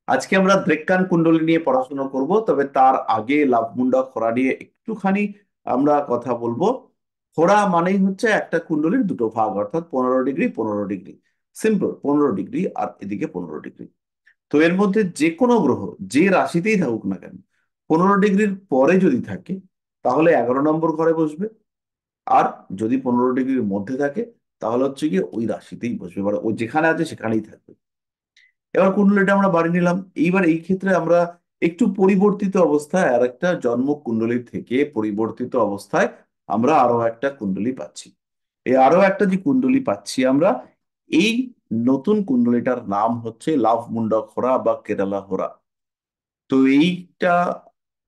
আজকে আমরা দ্রেক্কান কুণ্ডলী নিয়ে পড়াশোনা করব, তবে তার আগে লাভমুন্ডা খোরা নিয়ে একটুখানি আমরা কথা বলবো। খোরা মানেই হচ্ছে একটা কুণ্ডলীর দুটো ভাগ, অর্থাৎ 15 ডিগ্রি 15 ডিগ্রি। সিম্পল, 15 ডিগ্রি আর এদিকে 15 ডিগ্রি। তো এর মধ্যে যে কোনো গ্রহ যে রাশিতেই থাকুক না কেন, 15 ডিগ্রির পরে যদি থাকে তাহলে 11 নম্বর ঘরে বসবে। আর যদি 15 ডিগ্রির মধ্যে থাকে তাহলে হচ্ছে গিয়ে ওই রাশিতেই বসবে, এবার ও যেখানে আছে সেখানেই থাকবে। এবার কুণ্ডলীটা আমরা বাড়ি নিলাম। এইবার এই ক্ষেত্রে আমরা একটু পরিবর্তিত অবস্থায় আর একটা জন্ম কুণ্ডলী থেকে পরিবর্তিত অবস্থায় আমরা আরো একটা কুণ্ডলী পাচ্ছি। এই আরো একটা যে কুণ্ডলী পাচ্ছি আমরা, এই নতুন কুণ্ডলীটার নাম হচ্ছে লাভ মুন্ডা হোরা বা কেরালা হোরা। তো এইটা,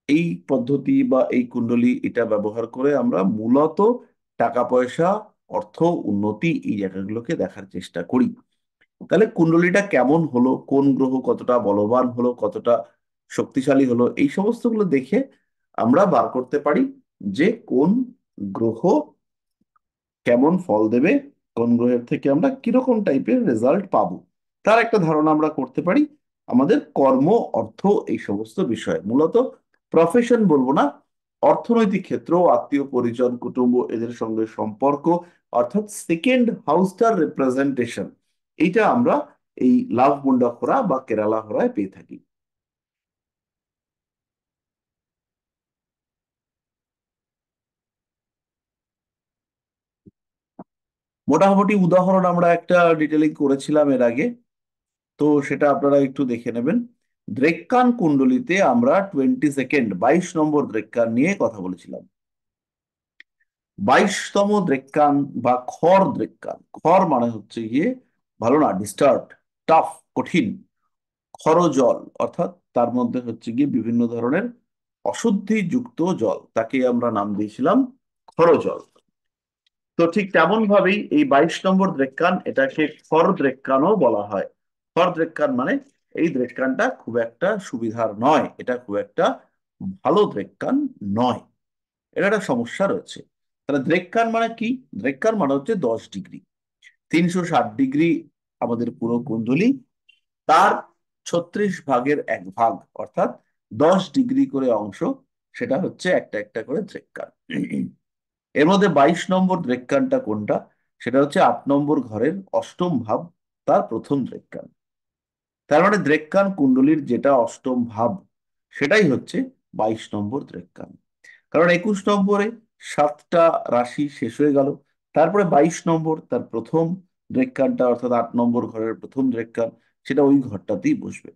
এই পদ্ধতি বা এই কুণ্ডলী এটা ব্যবহার করে আমরা মূলত টাকা পয়সা, অর্থ, উন্নতি এই জায়গাগুলোকে দেখার চেষ্টা করি। তাহলে কুণ্ডলীটা কেমন হলো, কোন গ্রহ কতটা বলবান হলো, কতটা শক্তিশালী হলো, এই সমস্তগুলো দেখে আমরা বার করতে পারি যে কোন গ্রহ কেমন ফল দেবে, কোন গ্রহের থেকে আমরা কিরকম টাইপের রেজাল্ট পাবো, তার একটা ধারণা আমরা করতে পারি। আমাদের কর্ম, অর্থ, এই সমস্ত বিষয় মূলত প্রফেশন বলবো না, অর্থনৈতিক ক্ষেত্র, আত্মীয় পরিজন, কুটুম্ব, এদের সঙ্গে সম্পর্ক, অর্থাৎ সেকেন্ড হাউসটার রিপ্রেজেন্টেশন, এইটা আমরা এই লাভ মুন্ডা হোরা বা কেরালা হোরায় পেয়ে থাকি। মোটামুটি উদাহরণ আমরা একটা ডিটেলিং করেছিলাম এর আগে, তো সেটা আপনারা একটু দেখে নেবেন। দ্রেক্কান কুণ্ডলিতে আমরা 22nd 22 নম্বর দ্রেক্কান নিয়ে কথা বলেছিলাম। 22তম দ্রেক্কান বা খর দ্রেক্কান, খর মানে হচ্ছে গিয়ে ভালো না, ডিস্টার্ব, টাফ, কঠিন। খরজল অর্থাৎ তার মধ্যে হচ্ছে গিয়ে বিভিন্ন ধরনের অশুদ্ধি যুক্ত জল, তাকে আমরা নাম দিয়েছিলাম খরজল। তো ঠিক তেমন ভাবেই এই 22 নম্বর দ্রেক্কান, এটাকে খর দ্রেক্কানও বলা হয়। খর দ্রেক্কান মানে এই দ্রেক্কানটা খুব একটা সুবিধার নয়, এটা খুব একটা ভালো দ্রেক্কান নয়, এটা একটা সমস্যা রয়েছে। তাহলে দ্রেক্কান মানে কি? দ্রেক্কান মানে হচ্ছে 10 ডিগ্রি, 360 ডিগ্রি আমাদের পুরো কুণ্ডলী, তার 36 ভাগের 1 ভাগ, অর্থাৎ 10 ডিগ্রি করে অংশ, সেটা হচ্ছে একটা একটা করে দ্রেক্কান। এর মধ্যে 22 নম্বর দ্রেক্কানটা কোনটা? সেটা হচ্ছে 8 নম্বর ঘরের অষ্টম ভাব, তার প্রথম দ্রেক্কান। তার মানে দ্রেক্কান কুণ্ডলীর যেটা অষ্টম ভাব, সেটাই হচ্ছে 22 নম্বর দ্রেক্কান। কারণ 21 নম্বরে 7টা রাশি শেষ হয়ে গেল, তারপরে 22 নম্বর তার প্রথম দ্রেক্কানটা, অর্থাৎ 8 নম্বর ঘরের প্রথম দ্রেক্কান, সেটা ওই ঘরটাতেই বসবে।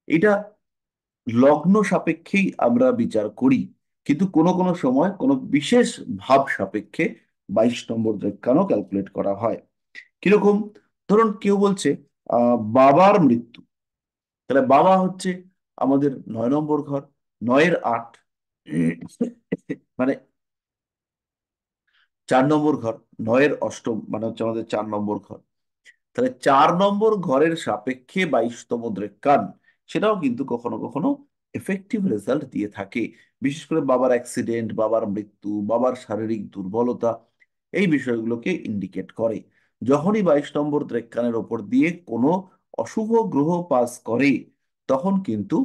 এটা লগ্ন সাপেক্ষেই আমরা বিচার করি, কিন্তু কোনো কোনো সময় কোনো বিশেষ ভাব সাপেক্ষে 22 নম্বর রেখানো ক্যালকুলেট করা হয়। কিরকম? ধরুন কেউ বলছে বাবার মৃত্যু, তাহলে বাবা হচ্ছে আমাদের 9 নম্বর ঘর, 9-এর 8, মানে 4 নম্বর ঘর, 9-এর 8ম মানে হচ্ছে আমাদের 4 নম্বর ঘর। তাহলে 4 নম্বর ঘরের সাপেক্ষে 22তম দ্রেক্কান, সেটাও কিন্তু কখনো কখনো এফেক্টিভ রেজাল্ট দিয়ে থাকে। বিশেষ করে বাবার অ্যাক্সিডেন্ট, বাবার মৃত্যু, বাবার শারীরিক দুর্বলতা, এই বিষয়গুলোকে ইন্ডিকেট করে। যখনই 22 নম্বর দ্রেক্কানের ওপর দিয়ে কোনো অশুভ গ্রহ পাস করে, তখন কিন্তু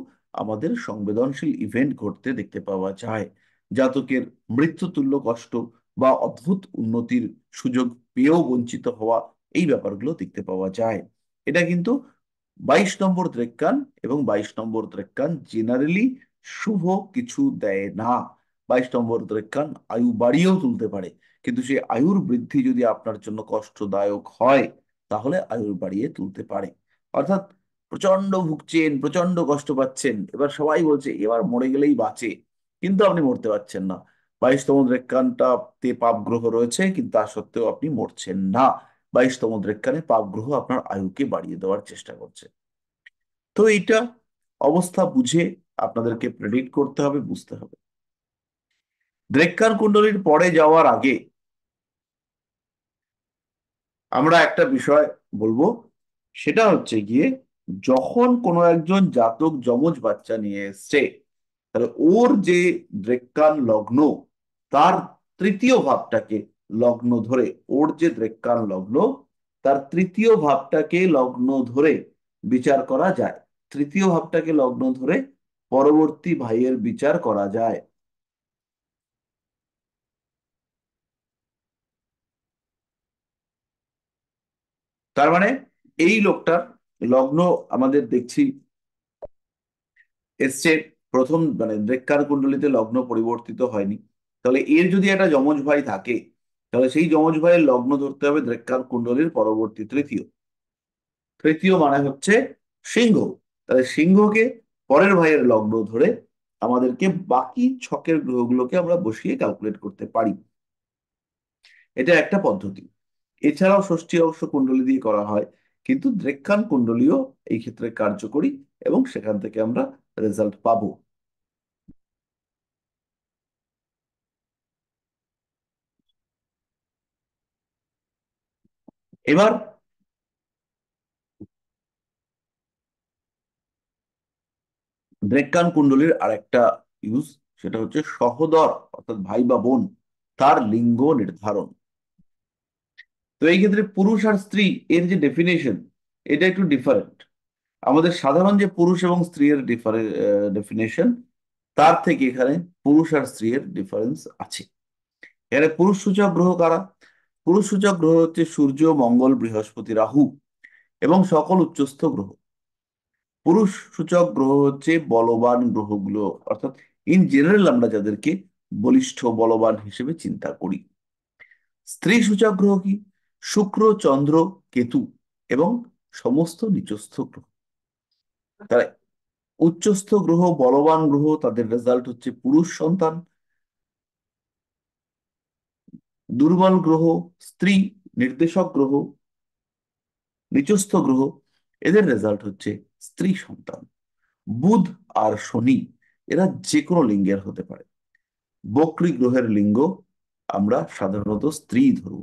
আমাদের সংবেদনশীল ইভেন্ট ঘটতে দেখতে পাওয়া যায়। জাতকের মৃত্যুতুল্য কষ্ট বা অদ্ভুত উন্নতির সুযোগ পেয়েও বঞ্চিত হওয়া, এই ব্যাপারগুলো দেখতে পাওয়া যায়। এটা কিন্তু 22 নম্বর দ্রেক্কান, এবং 22 নম্বর দ্রেক্কান জেনারেলি শুভ কিছু দেয় না। 22 নম্বর দ্রেক্কান আয়ু বাড়িয়েও তুলতে পারে, কিন্তু সেই আয়ুর বৃদ্ধি যদি আপনার জন্য কষ্টদায়ক হয়, তাহলে আয়ুর বাড়িয়ে তুলতে পারে। অর্থাৎ প্রচন্ড ভুগছেন, প্রচন্ড কষ্ট পাচ্ছেন, এবার সবাই বলছে এবার মরে গেলেই বাঁচে, কিন্তু আপনি মরতে পারছেন না। 22তম রেখানটাতে পাপ গ্রহ রয়েছে, কিন্তু তা সত্ত্বেও আপনি মরছেন না। 22তম রেখানে পাপ গ্রহ আপনার আয়ুকে বাড়িয়ে দেওয়ার চেষ্টা করছে। তো এইটা অবস্থা বুঝে আপনাদেরকে প্রেডিক্ট করতে হবে, বুঝতে হবে। দ্রেক্কান কুণ্ডলীর পরে যাওয়ার আগে আমরা একটা বিষয় বলবো, সেটা হচ্ছে গিয়ে যখন কোনো একজন জাতক যমজ বাচ্চা নিয়ে এসছে, তাহলে ওর যে দ্রেক্কান লগ্ন, তার তৃতীয় ভাবটাকে লগ্ন ধরে, ওর যে দ্রেক্কান লগ্ন, তার তৃতীয় ভাবটাকে লগ্ন ধরে বিচার করা যায়। তৃতীয় ভাবটাকে লগ্ন ধরে পরবর্তী ভাইয়ের বিচার করা যায়। তার মানে এই লোকটার লগ্ন আমাদের দেখছি এসছে প্রথম, মানে রেক্কার কুণ্ডলিতে লগ্ন পরিবর্তিত হয়নি। তাহলে এর যদি একটা যমজ ভাই থাকে, তাহলে সেই যমজ ভাইয়ের লগ্ন ধরতে হবে রেক্কার কুণ্ডলীর পরবর্তী তৃতীয়। তৃতীয় মানে হচ্ছে সিংহ। তাহলে সিংহকে পরের ভাইয়ের লগ্ন ধরে আমাদেরকে বাকি ছকের গ্রহগুলোকে আমরা বসিয়ে ক্যালকুলেট করতে পারি। এটা একটা পদ্ধতি। এছাড়াও ষষ্ঠী অংশ কুণ্ডলী দিয়ে করা হয়, কিন্তু দ্রেক্কান কুণ্ডলীও এই ক্ষেত্রে কার্যকরী, এবং সেখান থেকে আমরা রেজাল্ট পাবো। এবার ডেক্কান কুণ্ডলীর আরেকটা ইউজ, সেটা হচ্ছে সহোদর অর্থাৎ ভাই বা বোন, তার লিঙ্গ নির্ধারণ। তো এই ক্ষেত্রে পুরুষ আর স্ত্রী এর যে ডেফিনেশন, এটা একটু ডিফারেন্ট। আমাদের সাধারণ যে পুরুষ এবং স্ত্রীর ডেফিনেশন, তার থেকে এখানে পুরুষ আর স্ত্রীর ডিফারেন্স আছে। এখানে পুরুষ সূচক গ্রহ কারা? পুরুষ সূচক গ্রহ হচ্ছে সূর্য, মঙ্গল, বৃহস্পতি, রাহু এবং সকল উচ্চস্থ গ্রহ। পুরুষ সূচক গ্রহ হচ্ছে বলবান গ্রহগুলো, অর্থাৎ ইন জেনারেল আমরা যাদেরকে বলিষ্ঠ বলবান হিসেবে চিন্তা করি। স্ত্রী সূচক গ্রহ কি? শুক্র, চন্দ্র, কেতু এবং সমস্ত নিচস্থ গ্রহ। তারা উচ্চস্থ গ্রহ, বলবান গ্রহ, তাদের রেজাল্ট হচ্ছে পুরুষ সন্তান। দুর্বল গ্রহ, স্ত্রী, নির্দেশক গ্রহ, নিচস্থ গ্রহ, এদের রেজাল্ট হচ্ছে স্ত্রী সন্তান। বুধ আর শনি এরা যে কোনো লিঙ্গের হতে পারে। বক্রী গ্রহের লিঙ্গ আমরা সাধারণত স্ত্রী ধরব।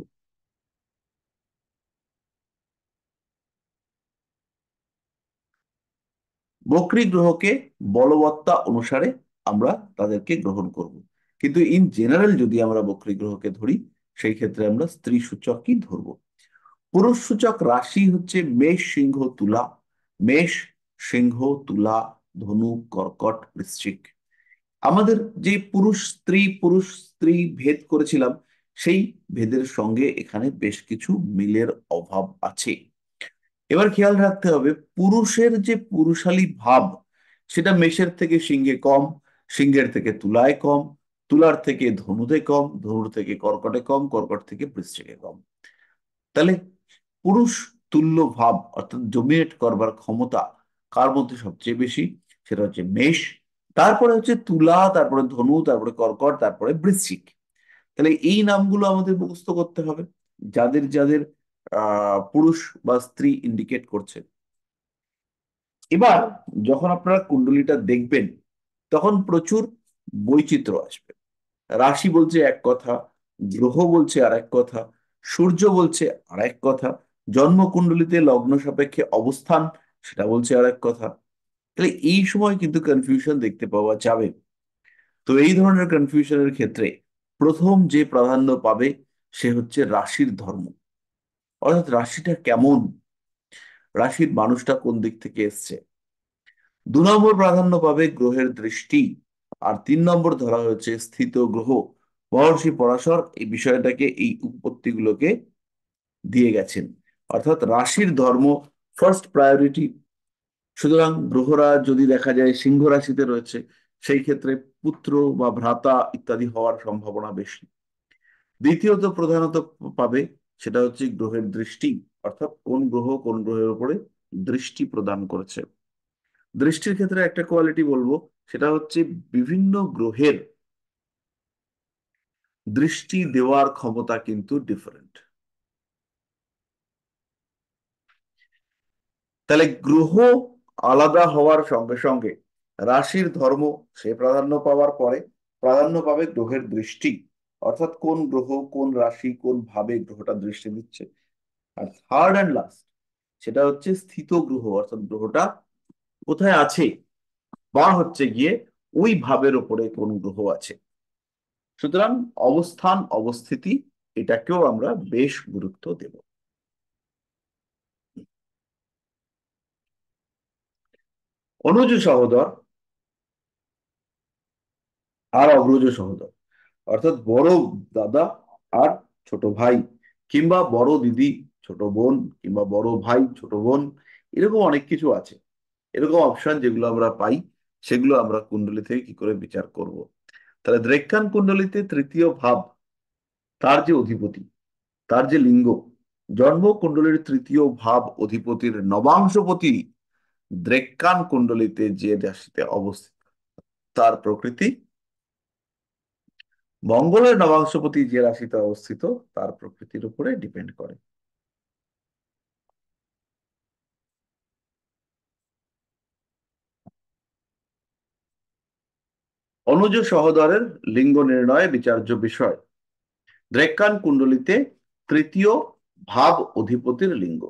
বক্রী গ্রহকে বলবত্তা অনুসারে আমরা তাদেরকে গ্রহণ করব, কিন্তু ইন জেনারেল যদি আমরা বক্রী গ্রহকে ধরি, সেই ক্ষেত্রে আমরা স্ত্রী সূচকই ধরব। পুরুষ সূচক রাশি হচ্ছে মেষ, সিংহ, তুলা। মেষ, সিংহ, তুলা, ধনু, কর্কট, বৃশ্চিক। আমাদের যে পুরুষ স্ত্রী ভেদ করেছিলাম, সেই ভেদের সঙ্গে এখানে বেশ কিছু মিলের অভাব আছে। এবার খেয়াল রাখতে হবে পুরুষের যে পুরুষালী ভাব, সেটা মেষের থেকে সিংহে কম, সিংহের থেকে তুলায় কম, তুলার থেকে ধনুতে কম, ধনুর থেকে কর্কটে কম, কর্কট থেকে বৃশ্চিকে কম। তাহলে পুরুষ তুল্য ভাব অর্থাৎ ডোমিনেট করবার ক্ষমতা কার মধ্যে সবচেয়ে বেশি? সেটা হচ্ছে মেষ, তারপরে হচ্ছে তুলা, তারপরে ধনু, তারপরে কর্কট, তারপরে বৃশ্চিক। তাহলে এই নামগুলো আমাদের মুখস্থ করতে হবে, যাদের যাদের পুরুষ বা স্ত্রী ইন্ডিকেট করছে। এবার যখন আপনারা কুণ্ডলীটা দেখবেন, তখন প্রচুর বৈচিত্র্য আসবে। রাশি বলছে এক কথা, গ্রহ বলছে আর এক কথা, সূর্য বলছে আর এক কথা, জন্মকুণ্ডলীতে লগ্ন সাপেক্ষে অবস্থান সেটা বলছে আর এক কথা। তাহলে এই সময় কিন্তু কনফিউশন দেখতে পাওয়া যাবে। তো এই ধরনের কনফিউশনের ক্ষেত্রে প্রথম যে প্রাধান্য পাবে সে হচ্ছে রাশির ধর্ম, অর্থাৎ রাশিটা কেমন, রাশির মানুষটা কোন দিক থেকে এসছে। 2 নম্বর প্রাধান্য পাবে গ্রহের দৃষ্টি। আর 3 নম্বর ধরা হয়েছে স্থিত গ্রহ। মহর্ষি পরাশর এই বিষয়টাকে, এই উৎপত্তিগুলোকে দিয়ে গেছেন, অর্থাৎ রাশির ধর্ম ফার্স্ট প্রায়োরিটি। সুতরাং গ্রহরা যদি দেখা যায় সিংহ রাশিতে রয়েছে, সেই ক্ষেত্রে পুত্র বা ভ্রাতা ইত্যাদি হওয়ার সম্ভাবনা বেশি। দ্বিতীয়ত প্রধানত পাবে, সেটা হচ্ছে গ্রহের দৃষ্টি, অর্থাৎ কোন গ্রহ কোন গ্রহের উপরে দৃষ্টি প্রদান করেছে। দৃষ্টির ক্ষেত্রে একটা কোয়ালিটি বলবো, সেটা হচ্ছে বিভিন্ন গ্রহের দৃষ্টি দেওয়ার ক্ষমতা কিন্তু ডিফারেন্ট। তাহলে গ্রহ আলাদা হওয়ার সঙ্গে সঙ্গে রাশির ধর্ম সে প্রাধান্য পাওয়ার পরে প্রাধান্য পাবে গ্রহের দৃষ্টি, অর্থাৎ কোন গ্রহ কোন রাশি কোন ভাবে গ্রহটা দৃষ্টি দিচ্ছে। আর থার্ড অ্যান্ড লাস্ট, সেটা হচ্ছে স্থিত গ্রহ, অর্থাৎ গ্রহটা কোথায় আছে, বা হচ্ছে গিয়ে ওই ভাবের উপরে কোন গ্রহ আছে। সুতরাং অবস্থান অবস্থিতি এটাকেও আমরা বেশ গুরুত্ব দেব। অনুজ সহোদর আর অগ্রজ সহোদর, অর্থাৎ বড় দাদা আর ছোট ভাই, কিংবা বড় দিদি ছোট বোন, কিংবা বড় ভাই ছোট বোন, এরকম অনেক কিছু আছে। এরকম অপশন যেগুলো আমরা পাই, সেগুলো আমরা কুণ্ডলী থেকে কি করে বিচার করব। তাহলে দ্রেক্কান কুণ্ডলীতে তৃতীয় ভাব, তার যে অধিপতি, তার যে লিঙ্গ, জন্ম কুণ্ডলীর তৃতীয় ভাব অধিপতির নবাংশপতি দ্রেক্কান কুণ্ডলীতে যে রাশিতে অবস্থিত, তার প্রকৃতি, মঙ্গলের নবাংশপতি যে রাশিতে অবস্থিত, তার প্রকৃতির উপরে ডিপেন্ড করে। অনুজ সহোদরের লিঙ্গ নির্ণয় বিচার্য বিষয়। দ্রেক্কান কুণ্ডলীতে তৃতীয় ভাব অধিপতির লিঙ্গ।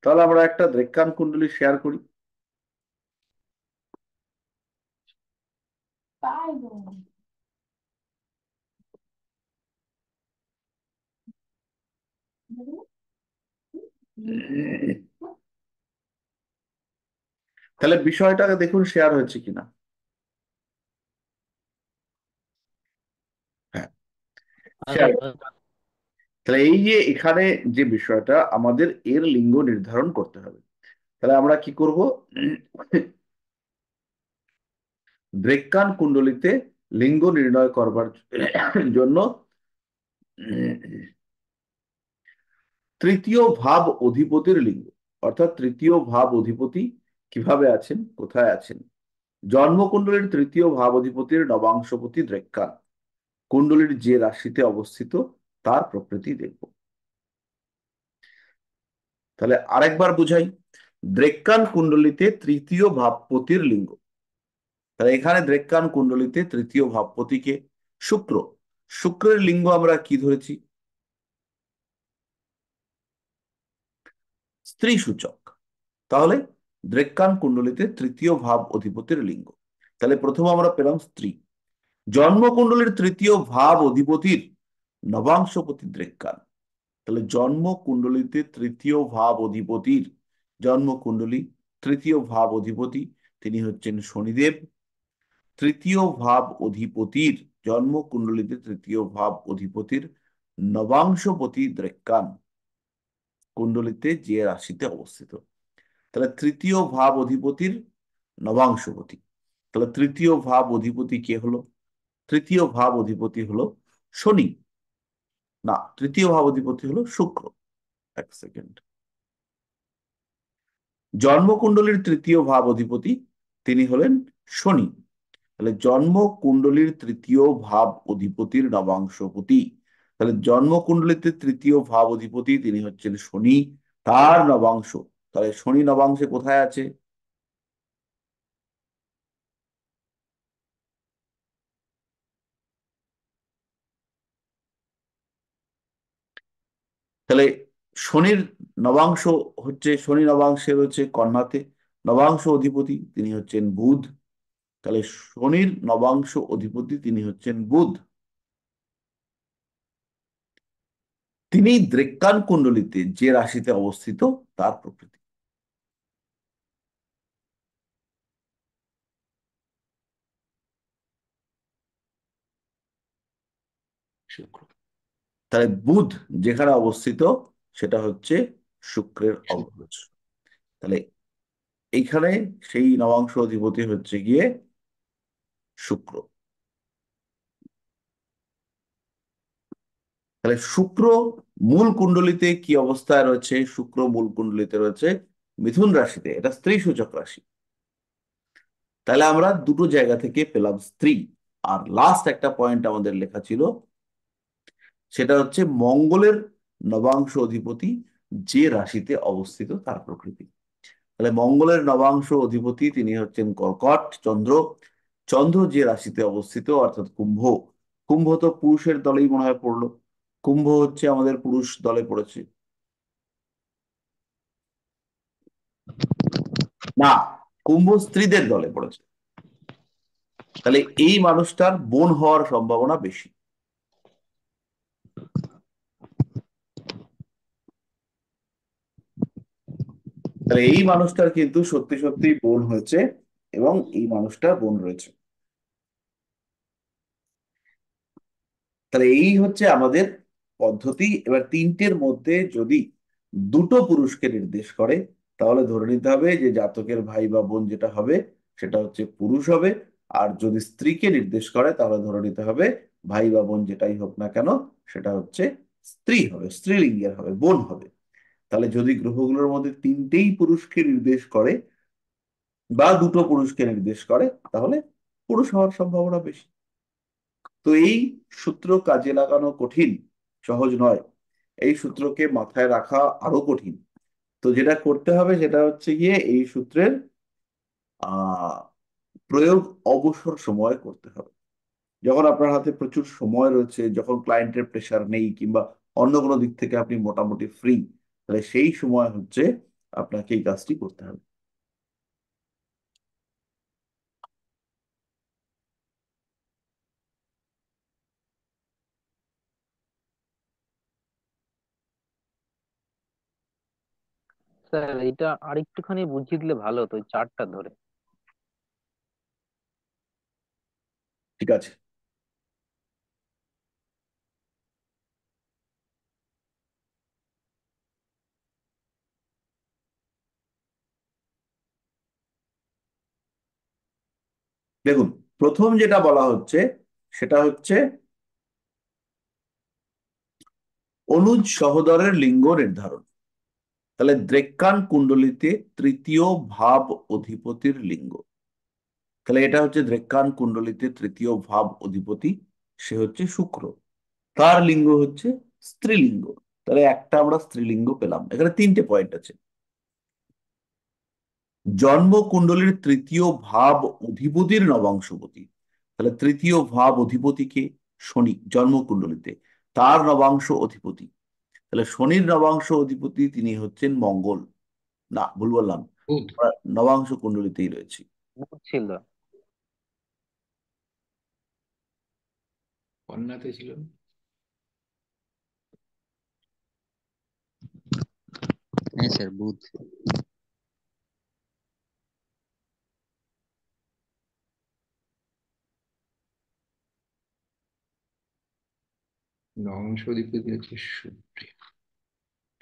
তাহলে আমরা একটা দ্রেক্কান কুণ্ডলী শেয়ার করি। তাহলে বিষয়টাকে দেখুন শেয়ার হয়েছে কিনা। হ্যাঁ, শেয়ার। তাহলে এই যে এখানে যে বিষয়টা, আমাদের এর লিঙ্গ নির্ধারণ করতে হবে। তাহলে আমরা কি করব, দ্রেক্কান কুণ্ডলীতে লিঙ্গ নির্ণয় করবার জন্য তৃতীয় ভাব অধিপতির লিঙ্গ, অর্থাৎ তৃতীয় ভাব অধিপতি কিভাবে আছেন, কোথায় আছেন। জন্মকুণ্ডলীর তৃতীয় ভাব অধিপতির নবাংশপতি দ্রেক্কান কুণ্ডলীর যে রাশিতে অবস্থিত, তার প্রকৃতি দেখব। তাহলে আরেকবার বুঝাই, দ্রেক্কান কুণ্ডলীতে তৃতীয় ভাবপতির লিঙ্গ। তাহলে এখানে দ্রেক্কান কুণ্ডলীতে তৃতীয় ভাবপতিকে শুক্র। শুক্রের লিঙ্গ আমরা কি ধরেছি, স্ত্রী সূচক। তাহলে দ্রেক্কান কুণ্ডলীতে তৃতীয় ভাব অধিপতির লিঙ্গ। তাহলে প্রথম আমরা পেলাম স্ত্রী। জন্মকুণ্ডলীর তৃতীয় ভাব অধিপতির নবাংশপতি দ্রেক্কান। তাহলে জন্ম কুণ্ডলীতে তৃতীয় ভাব অধিপতির, জন্মকুণ্ডলী তৃতীয় ভাব অধিপতি তিনি হচ্ছেন শনিদেব। তৃতীয় ভাব অধিপতির, জন্মকুণ্ডলীতে তৃতীয় ভাব অধিপতির নবাংশপতি দ্রেক্কান কুণ্ডলীতে যে রাশিতে অবস্থিত। তাহলে তৃতীয় ভাব অধিপতির নবাংশপতি। তাহলে তৃতীয় ভাব অধিপতি কে হলো, তৃতীয় ভাব অধিপতি হলো শনি। না, তৃতীয় ভাব অধিপতি হলো শুক্র। এক সেকেন্ড। জন্মকুণ্ডলীর তৃতীয় ভাব অধিপতি তিনি হলেন শনি। তাহলে জন্ম কুণ্ডলীর তৃতীয় ভাব অধিপতির নবাংশপতি। তাহলে জন্ম কুণ্ডলীতে তৃতীয় ভাব অধিপতি তিনি হচ্ছেন শনি, তার নবাংশ। তাহলে শনি নবাংশে কোথায় আছে, তাহলে শনির নবাংশ হচ্ছে, শনি নবাংশে রয়েছে কন্যাতে। নবাংশ অধিপতি তিনি হচ্ছেন বুধ। তাহলে শনির নবাংশ অধিপতি তিনি হচ্ছেন বুধ। তিনি দ্রেক্কান কুণ্ডলীতে যে রাশিতে অবস্থিত, তার প্রকৃতি শুক্র। তাহলে বুধ যেখানে অবস্থিত, সেটা হচ্ছে শুক্রের অগ্রজ। তাহলে এইখানে সেই নবাংশ অধিপতি হচ্ছে গিয়ে শুক্র। তাহলে শুক্র মূল কুণ্ডলিতে কি অবস্থায় রয়েছে, শুক্র মূল কুণ্ডলিতে রয়েছে মিথুন রাশিতে, এটা স্ত্রী সূচক রাশি। তাহলে আমরা দুটো জায়গা থেকে পেলাম স্ত্রী। আর লাস্ট একটা পয়েন্ট আমাদের লেখা ছিল, সেটা হচ্ছে মঙ্গলের নবাংশ অধিপতি যে রাশিতে অবস্থিত, তার প্রকৃতি। তাহলে মঙ্গলের নবাংশ অধিপতি তিনি হচ্ছেন কর্কট চন্দ্র। চন্দ্র যে রাশিতে অবস্থিত, অর্থাৎ কুম্ভ। কুম্ভ তো পুরুষের দলেই মনে হয় পড়লো, কুম্ভ হচ্ছে আমাদের পুরুষ দলে পড়েছে। না, কুম্ভ স্ত্রীদের দলে পড়েছে। তাহলে এই মানুষটার বোন হওয়ার সম্ভাবনা বেশি। তাহলে এই মানুষটার কিন্তু সত্যি সত্যি বোন হয়েছে এবং এই মানুষটার বোন রয়েছে। তাহলে এই হচ্ছে আমাদের পদ্ধতি। এবার তিনটের মধ্যে যদি দুটো পুরুষকে নির্দেশ করে, তাহলে ধরে নিতে হবে যে জাতকের ভাই বা বোন যেটা হবে সেটা হচ্ছে পুরুষ হবে। আর যদি স্ত্রীকে নির্দেশ করে, তাহলে ধরে নিতে হবে ভাই বা বোন যেটাই হোক না কেন সেটা হচ্ছে স্ত্রী হবে, স্ত্রীলিঙ্গের হবে, বোন হবে। তাহলে যদি গ্রহগুলোর মধ্যে তিনটেই পুরুষকে নির্দেশ করে বা দুটো পুরুষকে নির্দেশ করে, তাহলে পুরুষ হওয়ার সম্ভাবনা বেশি। তো এই সূত্র কাজে লাগানো কঠিন, সহজ নয়। এই সূত্রকে মাথায় রাখা আরো কঠিন। তো যেটা করতে হবে সেটা হচ্ছে গিয়ে এই সূত্রের আহ প্রয়োগ অবসর সময় করতে হবে। যখন আপনার হাতে প্রচুর সময় রয়েছে, যখন ক্লায়েন্টের প্রেশার নেই, কিংবা অন্য কোনো দিক থেকে আপনি মোটামুটি ফ্রি, তাহলে সেই সময় হচ্ছে আপনাকে এই কাজটি করতে হবে। স্যার এটা আরেকটুখানি বুঝিয়ে দিলে ভালো হতো, ওই চারটা ধরে। ঠিক আছে। দেখুন, প্রথম যেটা বলা হচ্ছে সেটা হচ্ছে অনুজ সহোদরের লিঙ্গ নির্ধারণ। তাহলে দ্রেক্কান কুণ্ডলিতে তৃতীয় ভাব অধিপতির লিঙ্গ। তাহলে এটা হচ্ছে দ্রেক্কান কুণ্ডলিতে তৃতীয় ভাব অধিপতি, সে হচ্ছে শুক্র। তার লিঙ্গ হচ্ছে স্ত্রীলিঙ্গ। তাহলে একটা আমরা স্ত্রীলিঙ্গ পেলাম। এখানে তিনটে পয়েন্ট আছে। জন্ম কুণ্ডলীর তৃতীয় ভাব অধিপতির নবাংশপতি। তাহলে তৃতীয় ভাব অধিপতিকে শনি জন্ম কুণ্ডলীতে, তার নবাংশ অধিপতি। তাহলে শনির নবাংশ অধিপতি তিনি হচ্ছেন মঙ্গল। না, ভুল বললাম, বুধ। আমরা নবাংশ কুণ্ডলীতেই রয়েছি। ছিল। কন্যাতে ছিল। হ্যাঁ স্যার, বুধ। নবংশ অধিপতি হচ্ছে শুক্র।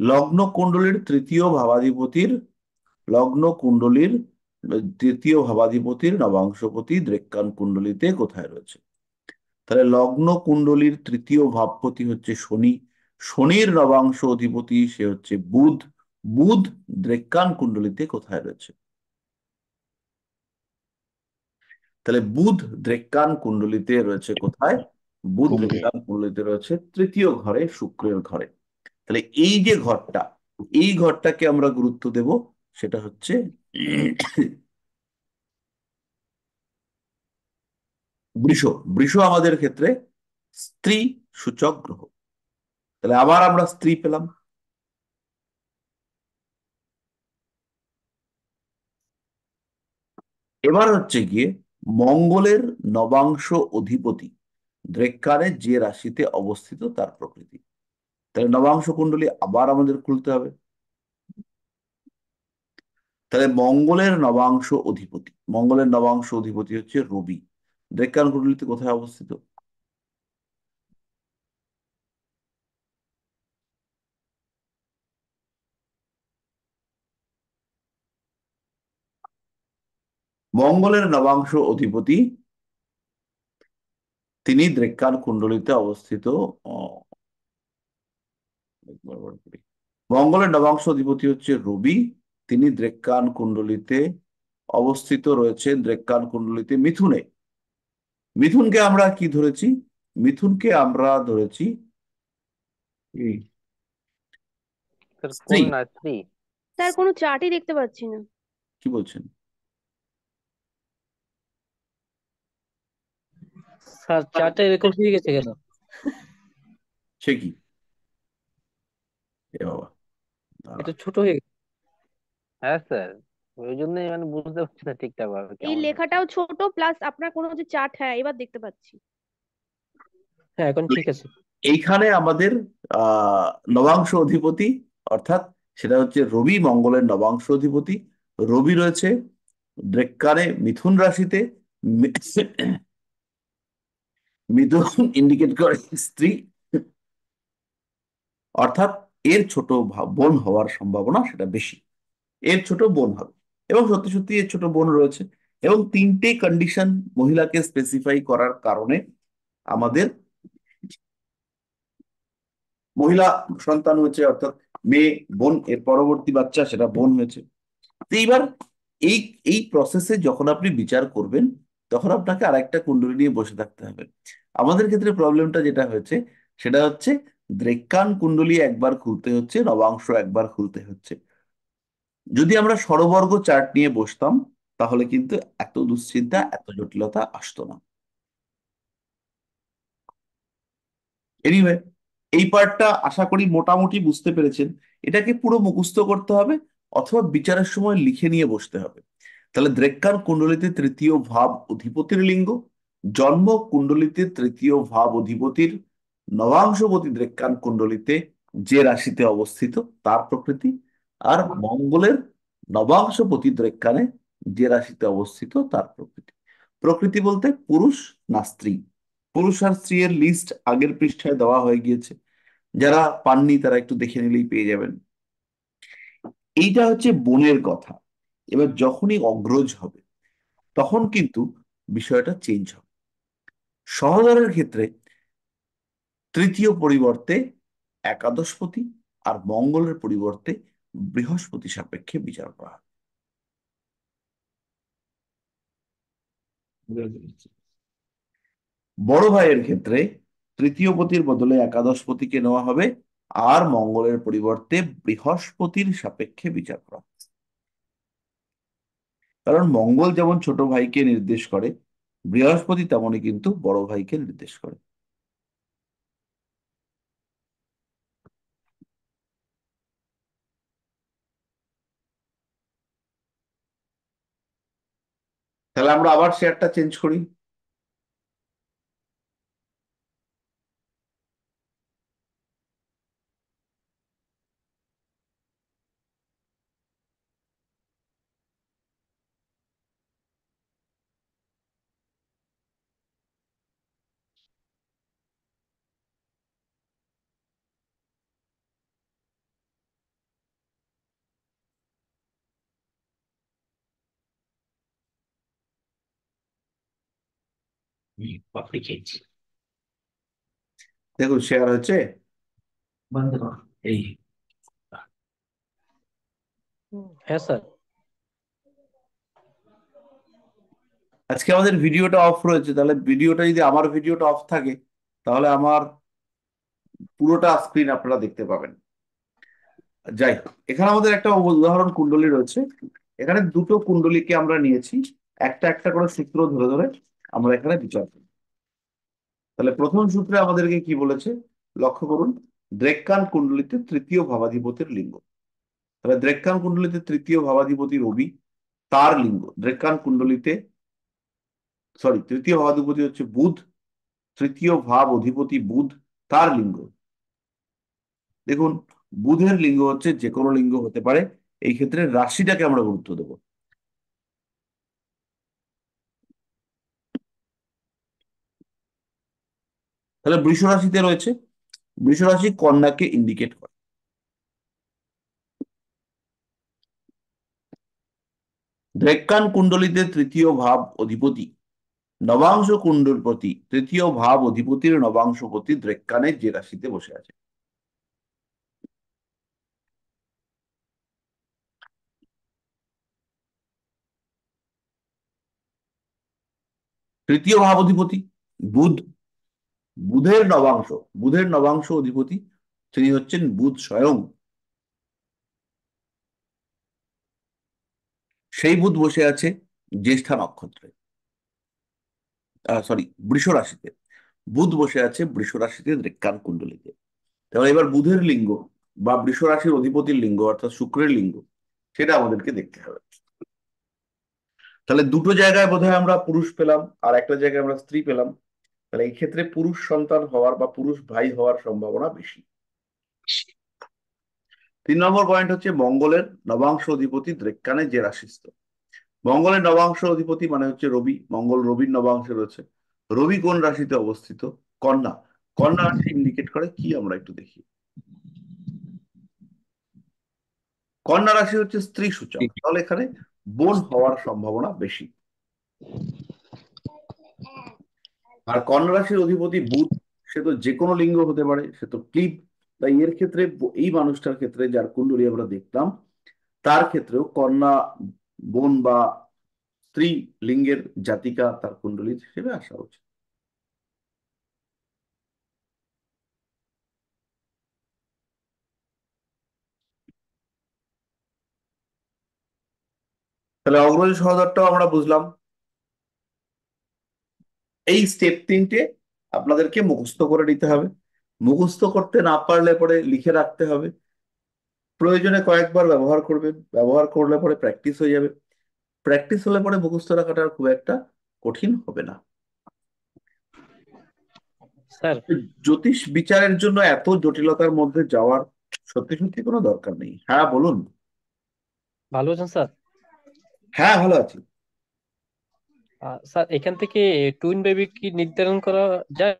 লগ্ন কুণ্ডলীর তৃতীয় ভাবাধিপতির লগ্ন কুণ্ডলীর তৃতীয় ভাবাধিপতির নবাংশপতি দ্রেক্কান কুণ্ডলীতে কোথায় রয়েছে? তাহলে লগ্ন কুণ্ডলীর তৃতীয় ভাবপতি হচ্ছে শনি। শনির নবাংশ অধিপতি সে হচ্ছে বুধ। বুধ দ্রেক্কান কুণ্ডলীতে কোথায় রয়েছে? তাহলে বুধ দ্রেক্কান কুণ্ডলীতে রয়েছে কোথায়? বুধ কুম্ভে। দ্রেক্কান কুণ্ডলীতে রয়েছে তৃতীয় ঘরে, শুক্রের ঘরে। তাহলে এই যে ঘরটা, এই ঘরটাকে আমরা গুরুত্ব দেব, সেটা হচ্ছে বৃষ। বৃষ আমাদের ক্ষেত্রে স্ত্রী সূচক গ্রহ। তাহলে আবার আমরা স্ত্রী পেলাম। এবার হচ্ছে গিয়ে মঙ্গলের নবাংশ অধিপতি দ্রেক্কানে যে রাশিতে অবস্থিত তার প্রকৃতি। তাহলে নবাংশ কুণ্ডলী আবার আমাদের খুলতে হবে। তাহলে মঙ্গলের নবাংশ অধিপতি হচ্ছে রবি। ডেক্কান কুণ্ডলীতে কোথায় অবস্থিত? মঙ্গলের নবাংশ অধিপতি তিনি ডেক্কান কুণ্ডলীতে অবস্থিত। আহ, একবার বার করি। মঙ্গলের নবাংশ অধিপতি হচ্ছে রবি। তিনি ডেক্কান কুণ্ডলীতে অবস্থিত রয়েছেন, ডেক্কান কুণ্ডলীতে মিথুনে। মিথুনকে আমরা কি ধরেছি? মিথুনকে আমরা ধরেছি এই স্যার স্ত্রী। কন্যা, স্ত্রী। স্যার কোনো চার্টই দেখতে পাচ্ছি না। কি বলছেন? স্যার চারটে এরকম হয়ে গেছে কেন? সে কি? এ বাবা, দাঁড়া। এটা ছোট হয়ে গেছে। হ্যাঁ স্যার, ওই জন্যই মানে বুঝতে পারছি না ঠিকঠাক ভাবে এই কেমন হচ্ছে। লেখাটাও ছোট, প্লাস আপনার কোনো যে চার্ট, হ্যাঁ এবার দেখতে পাচ্ছি। হ্যাঁ এখন ঠিক আছে। এইখানে আমাদের নবাংশ অধিপতি, অর্থাৎ সেটা হচ্ছে রবি, মঙ্গলের নবাংশ অধিপতি। রবি রয়েছে ড্রেক্কানে মিথুন রাশিতে মিথুন ইন্ডিকেট করে স্ত্রী, অর্থাৎ এর ছোট বোন হওয়ার সম্ভাবনা সেটা বেশি, এর ছোট বোন হবে। এবং সত্যি সত্যি এর ছোট বোন রয়েছে। এবং তিনটে কন্ডিশন মহিলাকে স্পেসিফাই করার কারণে আমাদের মহিলা সন্তান হয়েছে, অর্থাৎ মেয়ে বোন, এর পরবর্তী বাচ্চা সেটা বোন হয়েছে। তো এইবার এই এই প্রসেসে যখন আপনি বিচার করবেন, তখন আপনাকে আরেকটা কুণ্ডলী নিয়ে বসে থাকতে হবে। আমাদের ক্ষেত্রে প্রবলেমটা যেটা হয়েছে সেটা হচ্ছে দ্রেক্কান কুণ্ডলী একবার খুলতে হচ্ছে, নবাংশ একবার খুলতে হচ্ছে। যদি আমরা ষড়বর্গ চার্ট নিয়ে বসতাম তাহলে কিন্তু এত দুশ্চিন্তা, এত জটিলতা আসতো না। এনিওয়ে, এই পার্টটা আশা করি মোটামুটি বুঝতে পেরেছেন। এটাকে পুরো মুখস্থ করতে হবে অথবা বিচারের সময় লিখে নিয়ে বসতে হবে। তাহলে দ্রেক্কান কুণ্ডলিতে তৃতীয় ভাব অধিপতির লিঙ্গ, জন্ম কুণ্ডলিতে তৃতীয় ভাব অধিপতির, নবাংশপতি দ্রেক্কান কুণ্ডলিতে যে রাশিতে অবস্থিত তার প্রকৃতি, আর মঙ্গলের নবাংশপতি দ্রেক্কানে যে রাশিতে অবস্থিত তার প্রকৃতি। প্রকৃতি বলতে পুরুষ না স্ত্রী। পুরুষ আর স্ত্রী এর লিস্ট আগের পৃষ্ঠায় দেওয়া হয়ে গিয়েছে, যারা পাননি তারা একটু দেখে নিলেই পেয়ে যাবেন। এইটা হচ্ছে বোনের কথা। এবার যখনই অগ্রজ হবে তখন কিন্তু বিষয়টা চেঞ্জ হবে। সহোদরের ক্ষেত্রে তৃতীয় পরিবর্তে একাদশপতি আর মঙ্গলের পরিবর্তে বৃহস্পতি সাপেক্ষে বিচার করা হয়। বড় ভাইয়ের ক্ষেত্রে তৃতীয় পতির বদলে একাদশপতিকে নেওয়া হবে, আর মঙ্গলের পরিবর্তে বৃহস্পতির সাপেক্ষে বিচার করা হবে। কারণ মঙ্গল যেমন ছোট ভাইকে নির্দেশ করে, বৃহস্পতি তেমনই কিন্তু বড় ভাইকে নির্দেশ করে। তাহলে আমরা আবার শেয়ারটা চেঞ্জ করি। পাপড়ি খেয়েছি। দেখুন শেয়ার হচ্ছে। বন্ধ কর। এই হ্যাঁ স্যার। আজকে আমাদের ভিডিওটা অফ রয়েছে, তাহলে ভিডিওটা যদি আমার ভিডিওটা অফ থাকে তাহলে আমার পুরোটা স্ক্রিন আপনারা দেখতে পাবেন। যাই হোক, এখানে আমাদের একটা উদাহরণ কুণ্ডলী রয়েছে। এখানে দুটো কুণ্ডলীকে আমরা নিয়েছি, একটা একটা করে সূত্র ধরে ধরে আমরা এখানে বিচার করি। তাহলে প্রথম সূত্রে আমাদেরকে কি বলেছে লক্ষ্য করুন, দ্রেক্কান কুণ্ডলীতে তৃতীয় ভাবাধিপতির লিঙ্গ। তাহলে দ্রেক্কান কুণ্ডলীতে তৃতীয় ভাবাধিপতি রবি, তার লিঙ্গ। দ্রেক্কান কুণ্ডলীতে তৃতীয় ভাবাধিপতি হচ্ছে বুধ, তৃতীয় ভাব অধিপতি বুধ, তার লিঙ্গ। দেখুন, বুধের লিঙ্গ হচ্ছে যে কোনো লিঙ্গ হতে পারে, এই ক্ষেত্রে রাশিটাকে আমরা গুরুত্ব দেবো। তাহলে বৃষ রাশিতে রয়েছে, বৃষ রাশি কন্যাকে ইন্ডিকেট করে। দ্রেক্কান কুণ্ডলীতে তৃতীয় ভাব অধিপতি, নবাংশ কুণ্ডলপতি, তৃতীয় ভাব অধিপতির নবাংশপতি দ্রেক্কানে যে রাশিতে বসে আছে। তৃতীয় ভাব অধিপতি বুধ, বুধের নবাংশ, বুধের নবাংশ অধিপতি তিনি হচ্ছেন বুধ স্বয়ং। সেই বুধ বসে আছে জ্যেষ্ঠা নক্ষত্রে, সরি বৃষ রাশিতে। বুধ বসে আছে বৃষ রাশিতে দ্রেক্কান কুণ্ডলীতে। তাহলে এবার বুধের লিঙ্গ বা বৃষ রাশির অধিপতির লিঙ্গ অর্থাৎ শুক্রের লিঙ্গ সেটা আমাদেরকে দেখতে হবে। তাহলে দুটো জায়গায় বোধহয় আমরা পুরুষ পেলাম আর একটা জায়গায় আমরা স্ত্রী পেলাম। তাহলে এই ক্ষেত্রে পুরুষ সন্তান হওয়ার বা পুরুষ ভাই হওয়ার সম্ভাবনা বেশি। 3 নম্বর পয়েন্ট হচ্ছে মঙ্গলের নবাংশ অধিপতি দ্রেক্কানে যে রাশিস্থ। মঙ্গলের নবাংশ অধিপতি মানে হচ্ছে রবি, মঙ্গল রবির নবাংশে রয়েছে। রবি কোন রাশিতে অবস্থিত? কন্যা। কন্যা রাশি ইন্ডিকেট করে কি আমরা একটু দেখি। কন্যা রাশি হচ্ছে স্ত্রী সূচক, তাহলে এখানে বোন হওয়ার সম্ভাবনা বেশি। আর কন্যা রাশির অধিপতি বুধ, সে তো যে কোনো লিঙ্গ হতে পারে, সে তো ক্লিব। তাই এর ক্ষেত্রে এই মানুষটার ক্ষেত্রে যার কুণ্ডলী আমরা দেখলাম, তার ক্ষেত্রেও কন্যা বোন বা স্ত্রী লিঙ্গের জাতিকা তার কুণ্ডলী হিসেবে আসা উচিত। তাহলে অগ্রজ সহোদরটাও আমরা বুঝলাম। এই স্টেপ 3টে আপনাদেরকে মুখস্থ করে নিতে হবে। মুখস্থ করতে না পারলে পরে লিখে রাখতে হবে। প্রয়োজনে কয়েকবার ব্যবহার করবেন, ব্যবহার করলে পরে প্র্যাকটিস হয়ে যাবে। প্র্যাকটিস হলে পরে মুখস্থ রাখাটা আর খুব একটা কঠিন হবে না। স্যার জ্যোতিষ বিচারের জন্য এত জটিলতার মধ্যে যাওয়ার সত্যি সত্যি কোনো দরকার নেই। হ্যাঁ বলুন। ভালো আছেন স্যার? হ্যাঁ ভালো আছি। স্যার এখান থেকে টুইন বেবি কি নির্ধারণ করা যায়?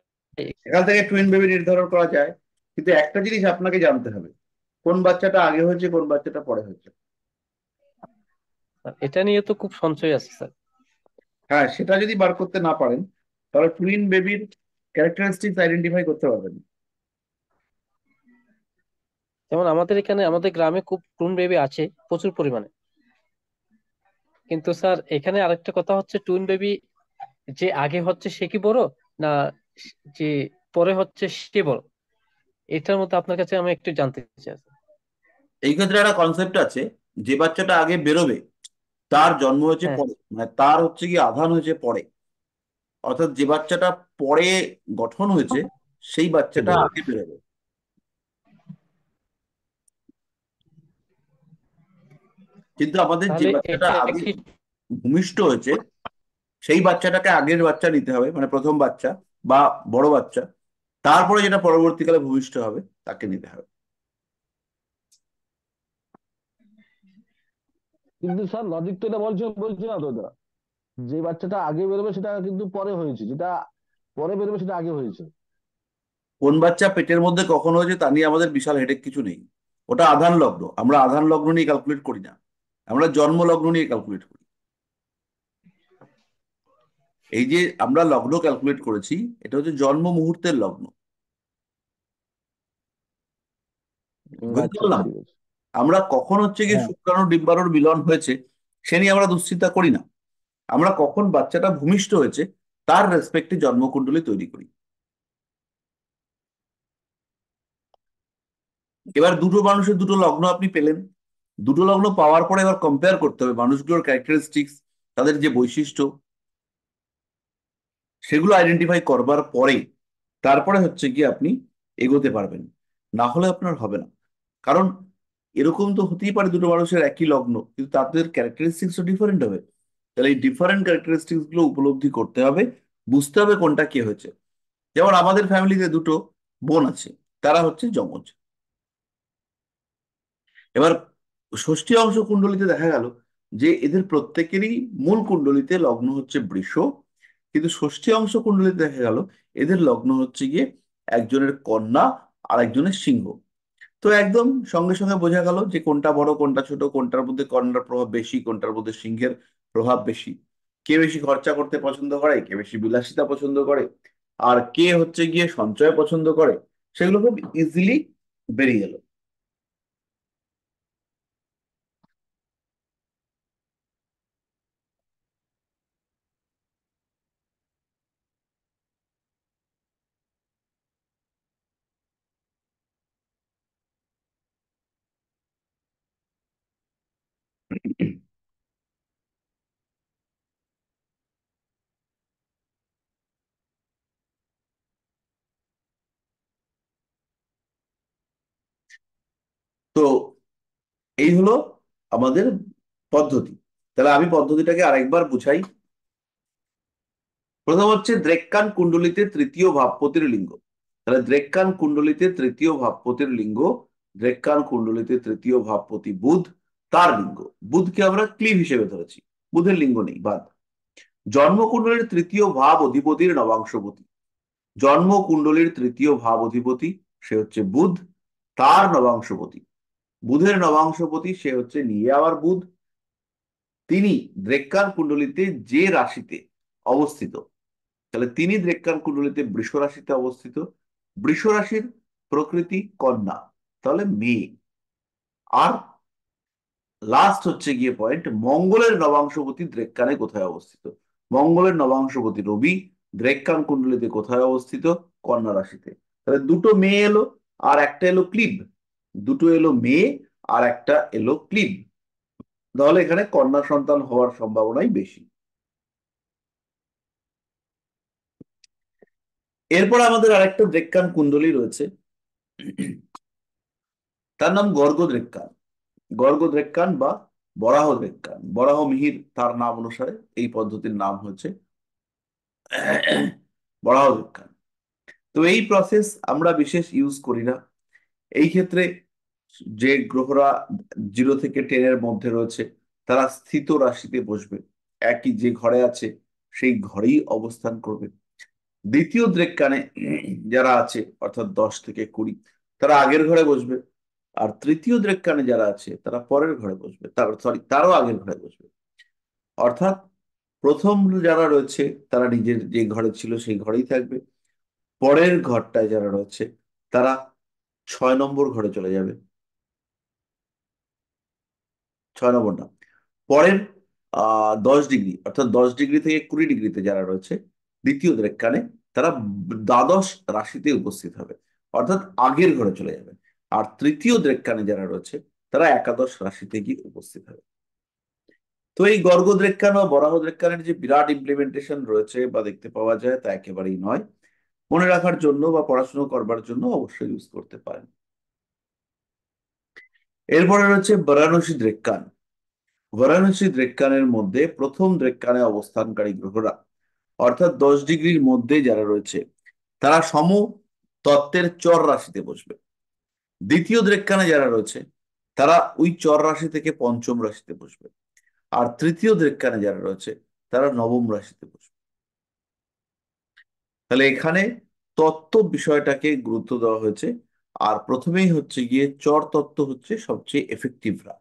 এখান থেকে টুইন বেবি নির্ধারণ করা যায়, কিন্তু একটা জিনিস আপনাকে জানতে হবে, কোন বাচ্চাটা আগে হয়েছে কোন বাচ্চাটা পরে হয়েছে। স্যার, এটা নিয়ে তো খুব সংশয় আছে স্যার। হ্যাঁ, সেটা যদি বার করতে না পারেন তাহলে টুইন বেবির ক্যারেক্টারিস্টিক্স আইডেন্টিফাই করতে পারবেন না। যেমন আমাদের এখানে আমাদের গ্রামে খুব টুইন বেবি আছে প্রচুর পরিমাণে। কিন্তু স্যার এখানে আরেকটা কথা হচ্ছে, টুইন বেবি যে আগে হচ্ছে সে কি বড়, না যে পরে হচ্ছে সে বড়? এটার মধ্যে আপনার কাছে আমি একটু জানতে চাই। এই ক্ষেত্রে একটা কনসেপ্ট আছে, যে বাচ্চাটা আগে বেরোবে তার জন্ম হয়েছে হ্যাঁ। পরে, মানে তার হচ্ছে কি আধান হয়েছে পরে। অর্থাৎ যে বাচ্চাটা পরে গঠন হয়েছে সেই বাচ্চাটা আগে বেরোবে। কিন্তু আমাদের যে তাহলে বাচ্চাটা এটা আগে কি? ভূমিষ্ঠ হয়েছে সেই বাচ্চাটাকে আগের বাচ্চা নিতে হবে, মানে প্রথম বাচ্চা বা বড় বাচ্চা। তারপরে যেটা পরবর্তীকালে ভূমিষ্ঠ হবে তাকে নিতে হবে। কিন্তু স্যার লজিক তো এটা বলছে বলছে না তো এটা, যে বাচ্চাটা আগে বেরোবে সেটা কিন্তু পরে হয়েছে, যেটা পরে বেরোবে সেটা আগে হয়েছে। কোন বাচ্চা পেটের মধ্যে কখন হয়েছে তা নিয়ে আমাদের বিশাল হেডেক কিছু নেই। ওটা আধান লগ্ন, আমরা আধান লগ্ন নিয়ে ক্যালকুলেট করি না, আমরা জন্ম লগ্ন নিয়ে ক্যালকুলেট করি। এই যে আমরা লগ্ন ক্যালকুলেট করেছি, এটা হচ্ছে জন্ম মুহূর্তের লগ্ন। বুঝতে আচ্ছা পারলাম? ঠিক আছে। আমরা কখন হচ্ছে গিয়ে হ্যাঁ। শুক্রাণু ডিম্বাণুর মিলন হয়েছে সে নিয়ে আমরা দুশ্চিন্তা করি না। আমরা কখন বাচ্চাটা ভূমিষ্ঠ হয়েছে তার রেসপেক্টে জন্মকুণ্ডলী তৈরি করি। এবার দুটো মানুষের দুটো লগ্ন আপনি পেলেন, দুটো লগ্ন পাওয়ার পরে এবার কম্পেয়ার করতে হবে মানুষগুলোর ক্যারেক্টারিস্টিক্স, তাদের যে বৈশিষ্ট্য, সেগুলো আইডেন্টিফাই করবার পরে তারপরে হচ্ছে গিয়ে আপনি এগোতে পারবেন। না হলে আপনার হবে না। কারণ এরকম তো হতেই পারে দুটো মানুষের একই লগ্ন কিন্তু তাদের ক্যারেক্টারিস্টিক্সও ডিফারেন্ট হবে। তাহলে এই ডিফারেন্ট ক্যারেক্টারিস্টিক্স গুলো উপলব্ধি করতে হবে, বুঝতে হবে কোনটা কি হয়েছে। যেমন আমাদের ফ্যামিলিতে দুটো বোন আছে, তারা হচ্ছে যমজ। এবার ষষ্ঠী অংশ কুণ্ডলিতে দেখা গেল যে এদের প্রত্যেকেরই মূল কুণ্ডলিতে লগ্ন হচ্ছে বৃষ, কিন্তু ষষ্ঠী অংশ কুণ্ডলিতে দেখা গেল এদের লগ্ন হচ্ছে গিয়ে একজনের কন্যা আর একজনের সিংহ। তো একদম সঙ্গে সঙ্গে বোঝা গেল যে কোনটা বড় কোনটা ছোট, কোনটার মধ্যে কন্যার প্রভাব বেশি কোনটার মধ্যে সিংহের প্রভাব বেশি, কে বেশি খরচা করতে পছন্দ করে কে বেশি বিলাসিতা পছন্দ করে, আর কে হচ্ছে গিয়ে সঞ্চয় পছন্দ করে, সেগুলো খুব ইজিলি বেরিয়ে গেল। তো এই হলো আমাদের পদ্ধতি। তাহলে আমি পদ্ধতিটাকে আরেকবার বুঝাই। প্রথম হচ্ছে দ্রেক্কান কুণ্ডলিতে তৃতীয় ভাবপতির লিঙ্গ। তাহলে দ্রেক্কান কুণ্ডলিতে তৃতীয় ভাবপতির লিঙ্গ, দ্রেক্কান কুণ্ডলিতে তৃতীয় ভাবপতি বুধ, তার লিঙ্গ। বুধকে আমরা ক্লিব হিসেবে ধরেছি। বুধের লিঙ্গ নেই, বাদ। জন্মকুণ্ডলীর তৃতীয় ভাব অধিপতির নবাংশপতি। জন্মকুণ্ডলীর তৃতীয় ভাব অধিপতি সে হচ্ছে বুধ, তার নবাংশপতি। বুধের নবাংশপতি সে হচ্ছে নিয়ে আবার বুধ। তিনি দ্রেক্কান কুণ্ডলিতে যে রাশিতে অবস্থিত, তাহলে তিনি দ্রেক্কান কুণ্ডলিতে বৃষ রাশিতে অবস্থিত। বৃষ রাশির প্রকৃতি কন্যা, তাহলে মেয়ে। আর লাস্ট হচ্ছে গিয়ে পয়েন্ট, মঙ্গলের নবাংশপতি দ্রেক্কানে কোথায় অবস্থিত। মঙ্গলের নবাংশপতি রবি দ্রেক্কান কুণ্ডলিতে কোথায় অবস্থিত, কন্যা রাশিতে। তাহলে দুটো মেয়ে এলো আর একটা এলো ক্লিব, দুটো এলো মেয়ে আর একটা এলো ক্লিব, তাহলে এখানে কন্যা সন্তান হওয়ার সম্ভাবনাই বেশি। এরপর আমাদের আরেকটা দ্রেক্কান কুণ্ডলী রয়েছে, তার নাম গর্গদ্রেক্কান। গর্গদ্রেক্কান বা বরাহ দ্রেক্কান, বরাহ মিহির তার নাম অনুসারে এই পদ্ধতির নাম হচ্ছে বরাহ দ্রেক্কান। তো এই প্রসেস আমরা বিশেষ ইউজ করি না। এই ক্ষেত্রে যে গ্রহরা 0 থেকে 10-এর মধ্যে রয়েছে তারা স্থিত রাশিতে বসবে, একই যে ঘরে আছে সেই ঘরেই অবস্থান করবে। দ্বিতীয় দ্রেক্কানে যারা আছে অর্থাৎ 10 থেকে 20 তারা আগের ঘরে বসবে, আর তৃতীয় দ্রেক্কানে যারা আছে তারা পরের ঘরে বসবে, তারও আগের ঘরে বসবে। অর্থাৎ প্রথম যারা রয়েছে তারা নিজের যে ঘরে ছিল সেই ঘরেই থাকবে, পরের ঘরটায় যারা রয়েছে তারা 6 নম্বর ঘরে চলে যাবে, 6 নম্বর না, পরের 10 ডিগ্রি অর্থাৎ 10 ডিগ্রি থেকে 20 ডিগ্রিতে যারা রয়েছে দ্বিতীয় দ্রেক্কানে তারা দ্বাদশ রাশিতে উপস্থিত হবে, অর্থাৎ আগের ঘরে চলে যাবে। আর তৃতীয় দ্রেক্কানে যারা রয়েছে তারা একাদশ রাশিতে গিয়ে উপস্থিত হবে। তো এই গর্গদ্রেক্কান বা বরাহ দ্রেক্কানের যে বিরাট ইমপ্লিমেন্টেশন রয়েছে বা দেখতে পাওয়া যায় তা একেবারেই নয়। মনে রাখার জন্য বা পড়াশোনা করবার জন্য অবশ্যই ইউজ করতে পারেন। এরপরে রয়েছে বারাণসী দ্রেক্কান। বারাণসী দ্রেক্কানের মধ্যে প্রথম দ্রেক্কানে অবস্থানকারী গ্রহরা অর্থাৎ 10 ডিগ্রির মধ্যে যারা রয়েছে তারা সম তত্ত্বের চর রাশিতে বসবে। দ্বিতীয় দ্রেক্কানে যারা রয়েছে তারা ওই চর রাশি থেকে পঞ্চম রাশিতে বসবে। আর তৃতীয় দ্রেক্কানে যারা রয়েছে তারা নবম রাশিতে বসবে। তাহলে এখানে তত্ত্ব বিষয়টাকে গুরুত্ব দেওয়া হয়েছে। আর প্রথমেই হচ্ছে গিয়ে চর তত্ত্ব হচ্ছে সবচেয়ে এফেক্টিভরা।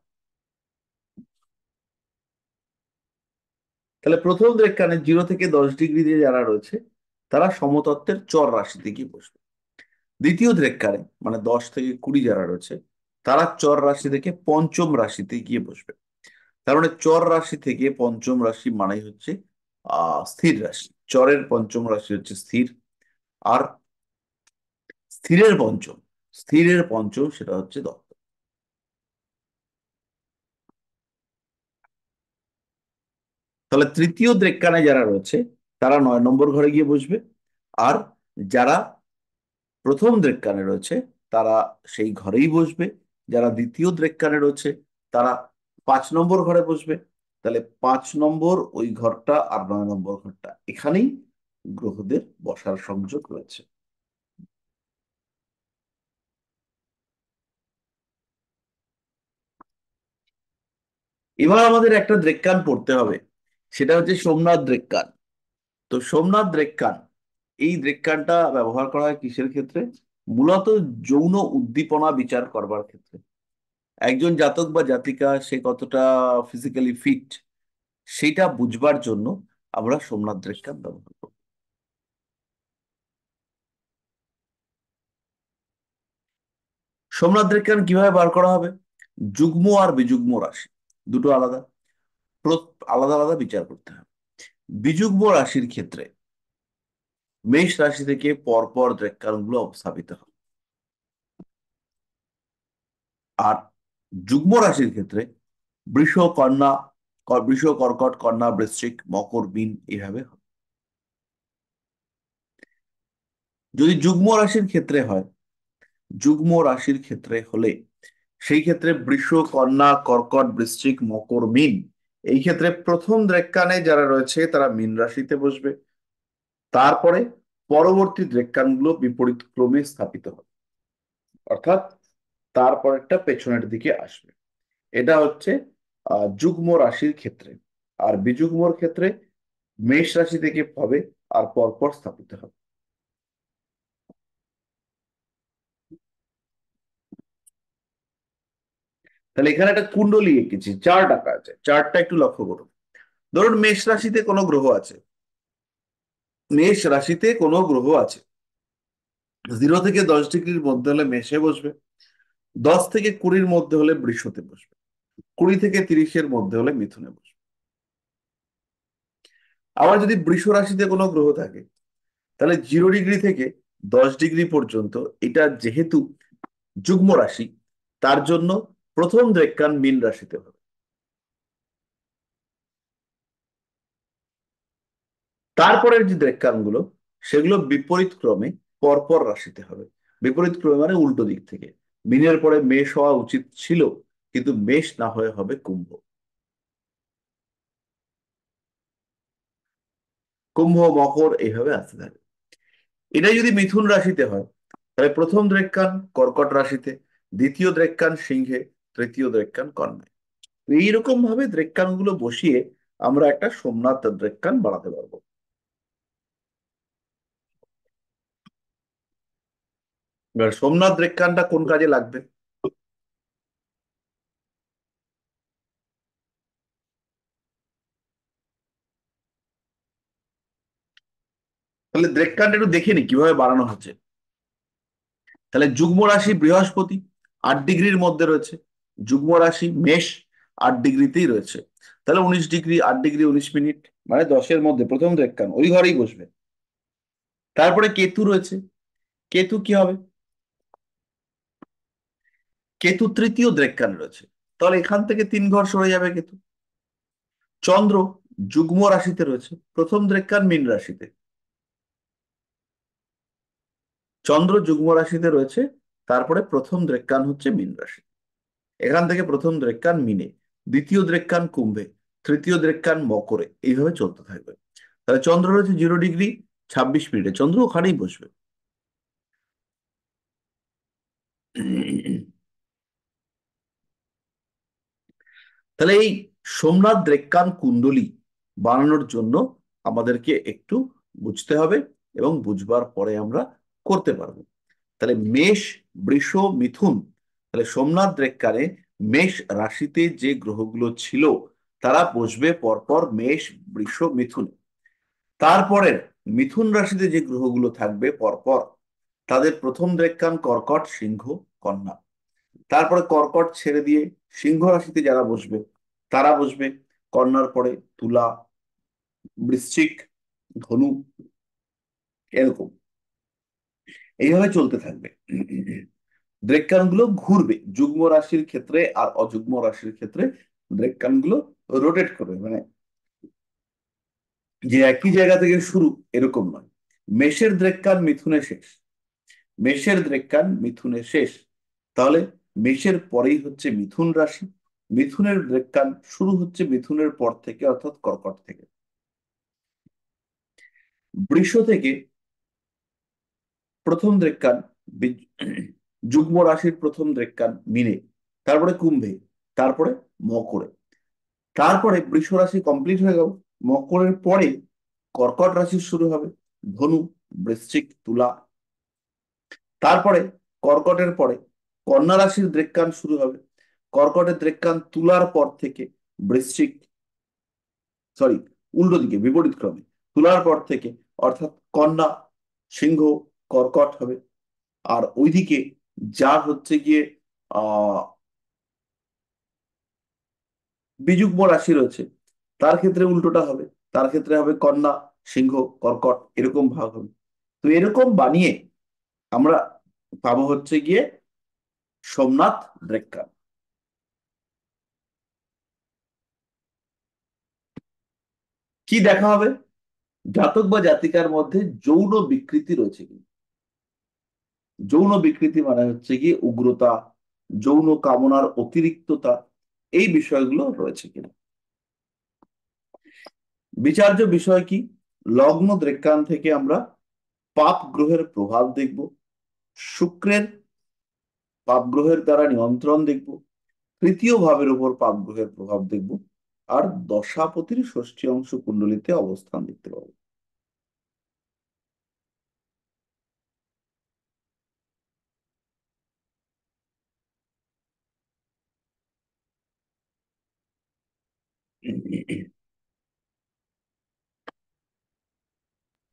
তাহলে প্রথম দ্রেক্কানে 0 থেকে 10 ডিগ্রিতে যারা রয়েছে তারা সমতত্ত্বের চর রাশিতে গিয়ে বসবে। দ্বিতীয় দ্রেক্কানে মানে 10 থেকে 20 যারা রয়েছে তারা চর রাশি থেকে পঞ্চম রাশিতে গিয়ে বসবে। তার মানে চর রাশি থেকে পঞ্চম রাশি মানেই হচ্ছে স্থির রাশি। চরের পঞ্চম রাশি হচ্ছে স্থির, আর স্থিরের পঞ্চম, স্থিরের পঞ্চম সেটা হচ্ছে দত্ত। তাহলে তৃতীয় দ্রেক্কানে যারা রয়েছে তারা 9 নম্বর ঘরে গিয়ে বসবে, আর যারা প্রথম দ্রেক্কানে রয়েছে তারা সেই ঘরেই বসবে। যারা দ্বিতীয় দ্রেক্কানে রয়েছে তারা 5 নম্বর ঘরে বসবে। তাহলে 5 নম্বর ওই ঘরটা আর 9 নম্বর ঘরটা, এখানেই গ্রহদের বসার সংযোগ রয়েছে। এবার আমাদের একটা দ্রেক্কান পড়তে হবে, সেটা হচ্ছে সোমনাথ দ্রেক্কান। তো সোমনাথ দ্রেক্কান, এই দ্রেক্কানটা ব্যবহার করা হয় কিসের ক্ষেত্রে? মূলত যৌন উদ্দীপনা বিচার করবার ক্ষেত্রে। একজন জাতক বা জাতিকা সে কতটা ফিজিক্যালি ফিট সেটা বুঝবার জন্য আমরা সোমনাথ দ্রেক্কান ব্যবহার করব। সোমনাথ দ্রেক্কান কিভাবে বার করা হবে? যুগ্ম আর বিযুগ্ম রাশি দুটো আলাদা, আলাদা আলাদা বিচার করতে হবে। বিযুগ্ম রাশির ক্ষেত্রে মেষ রাশি থেকে পরপর দ্রেক্কান গুলো অবস্থাপিত হয়, আর যুগ্ম রাশির ক্ষেত্রে বৃষ কন্যা, বৃষ কর্কট কন্যা বৃশ্চিক মকর মীন এইভাবে হয়। যদি যুগ্ম রাশির ক্ষেত্রে হয়, যুগ্ম রাশির ক্ষেত্রে হলে সেই ক্ষেত্রে বৃষ কন্যা কর্কট বৃশ্চিক মকর মীন, এই ক্ষেত্রে প্রথম দ্রেক্কানে যারা রয়েছে তারা মীন রাশিতে বসবে। তারপরে পরবর্তী দ্রেক্কানগুলো বিপরীত ক্রমে স্থাপিত হবে, অর্থাৎ তারপরেরটা পেছনের দিকে আসবে। এটা হচ্ছে যুগ্ম রাশির ক্ষেত্রে। আর বিযুগ্মর ক্ষেত্রে মেষ রাশি থেকে হবে আর পরপর স্থাপিত হবে। তাহলে এখানে একটা কুণ্ডলী এঁকেছি, চার্ট আঁকা আছে, চার্টটা একটু লক্ষ্য করুন। ধরুন মেষ রাশিতে কোনো গ্রহ আছে, মেষ রাশিতে কোনো গ্রহ আছে, 0 থেকে 10 ডিগ্রির মধ্যে হলে মেষে বসবে, 10 থেকে 20-র মধ্যে হলে বৃষতে বসবে, 20 থেকে 30-এর মধ্যে হলে মিথুনে বসবে। আবার যদি বৃষ রাশিতে কোনো গ্রহ থাকে, তাহলে 0 ডিগ্রি থেকে 10 ডিগ্রি পর্যন্ত, এটা যেহেতু যুগ্ম রাশি, তার জন্য প্রথম দ্রেক্কান মীন রাশিতে হবে। তারপরের যে দ্রেক্কানগুলো, সেগুলো বিপরীত ক্রমে পরপর রাশিতে হবে। বিপরীত ক্রমে মানে উল্টো দিক থেকে। মীনের পরে মেষ হওয়া উচিত ছিল, কিন্তু মেষ না হয়ে হবে কুম্ভ। কুম্ভ, মকর, এইভাবে আসতে থাকে। এটা যদি মিথুন রাশিতে হয়, তাহলে প্রথম দ্রেক্কান কর্কট রাশিতে, দ্বিতীয় দ্রেক্কান সিংহে, তৃতীয় দ্রেক্কান কন্যায়। এইরকম ভাবে দ্রেক্কান গুলো বসিয়ে আমরা একটা সোমনাথ দ্রেক্কান বানাতে পারবো। এবার সোমনাথ দ্রেক্কানটা কোন কাজে লাগবে? তাহলে দ্রেক্কানটা একটু দেখে নি কিভাবে বানানো হচ্ছে। তাহলে যুগ্ম রাশি বৃহস্পতি 8 ডিগ্রির মধ্যে রয়েছে, যুগ্ম রাশি মেষ 8 ডিগ্রিতেই রয়েছে, তাহলে 19 ডিগ্রি, 8 ডিগ্রি 19 মিনিট, মানে 10-এর মধ্যে প্রথম দ্রেক্কান ওই ঘরেই বসবে। তারপরে কেতু রয়েছে, কেতু কি হবে? কেতু তৃতীয় দ্রেক্কান রয়েছে, তাহলে এখান থেকে 3 ঘর সরে যাবে কেতু। চন্দ্র যুগ্ম রাশিতে রয়েছে, প্রথম দ্রেক্কান মীন রাশিতে। চন্দ্র যুগ্ম রাশিতে রয়েছে, তারপরে প্রথম দ্রেক্কান হচ্ছে মীন রাশি। এখান থেকে প্রথম দ্রেক্কান মিনে, দ্বিতীয় দ্রেক্কান কুম্ভে, তৃতীয় দ্রেক্কান মকরে, এইভাবে চলতে থাকবে। তাহলে চন্দ্র রয়েছে 0 ডিগ্রি 26 মিনিটে, চন্দ্র ওখানেই বসবে। তাহলে এই সোমনাথ দ্রেক্কান কুণ্ডলী বানানোর জন্য আমাদেরকে একটু বুঝতে হবে, এবং বুঝবার পরে আমরা করতে পারবো। তাহলে মেষ, বৃষ, মিথুন, তাহলে সোমনাথ দ্রেক্কারে মেষ রাশিতে যে গ্রহগুলো ছিল তারা বসবে পরপর মেষ, বৃষ, মিথুনে। তারপরে মিথুন রাশিতে যে গ্রহগুলো থাকবে পরপর, তাদের প্রথম দ্রেক্কান কর্কট, সিংহ, কন্যা। তারপরে কর্কট ছেড়ে দিয়ে সিংহ রাশিতে যারা বসবে, তারা বসবে কন্যার পরে তুলা, বৃশ্চিক, ধনু, এরকম এইভাবে চলতে থাকবে। দ্রেক্কান গুলো ঘুরবে যুগ্ম রাশির ক্ষেত্রে আর অযুগ্ম রাশির ক্ষেত্রে। দ্রেক্কান গুলো রোটেট করবে, মানে যে একই জায়গা থেকে শুরু এরকম নয়। মেষের দ্রেক্কান মিথুনে শেষ, মেষের দ্রেক্কান মিথুনে শেষ, তাহলে মেষের পরেই হচ্ছে মিথুন রাশি। মিথুনের দ্রেক্কান শুরু হচ্ছে মিথুনের পর থেকে, অর্থাৎ কর্কট থেকে। বৃষ থেকে প্রথম দ্রেক্কান যুগ্ম রাশির প্রথম দ্রেক্কান মিনে, তারপরে কুম্ভে, তারপরে মকরে। তারপরে বৃষ রাশি কমপ্লিট হয়ে গেল, মকরের পরে কর্কট রাশি শুরু হবে, ধনু, বৃশ্চিক, তুলা। তারপরে কর্কটের পরে কন্যা রাশির দ্রেক্কান শুরু হবে, কর্কটের দ্রেক্কান তুলার পর থেকে বৃশ্চিক, সরি উল্টো দিকে বিপরীত ক্রমে, তুলার পর থেকে অর্থাৎ কন্যা, সিংহ, কর্কট হবে। আর ওইদিকে যার হচ্ছে গিয়ে আহ বিযুগ্ম রাশি রয়েছে, তার ক্ষেত্রে উল্টোটা হবে, তার ক্ষেত্রে হবে কন্যা, সিংহ, কর্কট, এরকম ভাগ হবে। তো এরকম বানিয়ে আমরা পাবো হচ্ছে গিয়ে সোমনাথ দ্রেক্কান। কি দেখা হবে? জাতক বা জাতিকার মধ্যে যৌন বিকৃতি রয়েছে কি। যৌন বিকৃতি মানে হচ্ছে কি উগ্রতা, যৌন কামনার অতিরিক্ততা, এই বিষয়গুলো রয়েছে কিনা। বিচার্য বিষয় কি? লগ্ন দ্রেক্কান থেকে আমরা পাপ গ্রহের প্রভাব দেখব, শুক্রের পাপ গ্রহের দ্বারা নিয়ন্ত্রণ দেখব, তৃতীয় ভাবের উপর পাপ গ্রহের প্রভাব দেখব, আর দশাপতির ষষ্ঠী অংশ কুণ্ডলিতে অবস্থান দেখতে পাবো।